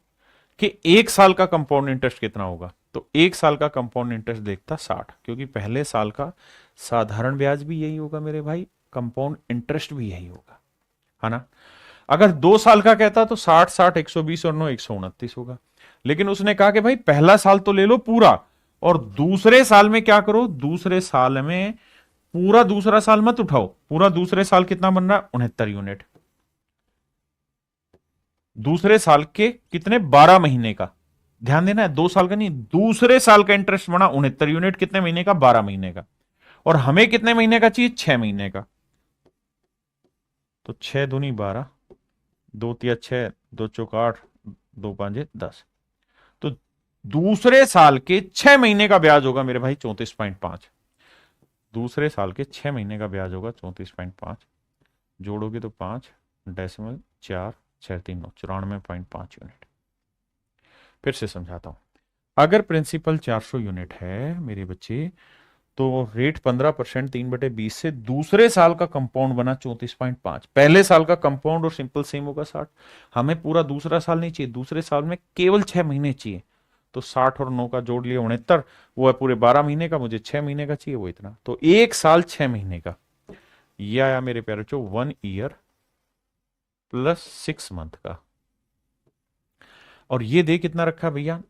कि एक साल का कंपाउंड इंटरेस्ट कितना होगा, तो एक साल का कंपाउंड इंटरेस्ट देखता 60, क्योंकि पहले साल का साधारण ब्याज भी यही होगा मेरे भाई, कंपाउंड इंटरेस्ट भी यही होगा, है ना। अगर 2 साल का कहता तो 60 60 120 और 9 129 होगा, लेकिन उसने कहा कि भाई पहला साल तो ले लो पूरा, और दूसरे साल में क्या करो, दूसरे साल में पूरा दूसरा साल मत उठाओ, पूरा दूसरे साल कितना बन रहा है 69 यूनिट, दूसरे साल के कितने 12 महीने का, ध्यान देना है 2 साल का नहीं, दूसरे साल का इंटरेस्ट बना 69 यूनिट, कितने महीने का 12 महीने का, और हमें कितने महीने का चाहिए 6 महीने का, तो 6 दूनी 12, 2 तिया 6, 2 चौक 8, 2 5 10, तो दूसरे साल के 6 महीने का ब्याज होगा मेरे भाई 34.5, दूसरे साल के 6 महीने का ब्याज होगा 34.5, जोड़ोगे तो 5.4 6 3 9 94.5 यूनिट। फिर से समझाता हूं, अगर प्रिंसिपल 400 यूनिट है मेरे बच्चे, तो रेट 15% 3/20 से दूसरे साल का कंपाउंड बना 34.5, पहले साल का कंपाउंड और सिंपल सेम होगा 60, हमें पूरा दूसरा साल नहीं चाहिए, दूसरे साल में केवल 6 महीने चाहिए, तो 60 और 9 का जोड़ लिया 69, वो है पूरे 12 महीने का, मुझे 6 महीने का चाहिए वो इतना, तो एक साल 6 महीने का, ये आया मेरे प्यारे बच्चों 1 ईयर प्लस 6 मंथ का, और ये दे कितना रखा भैया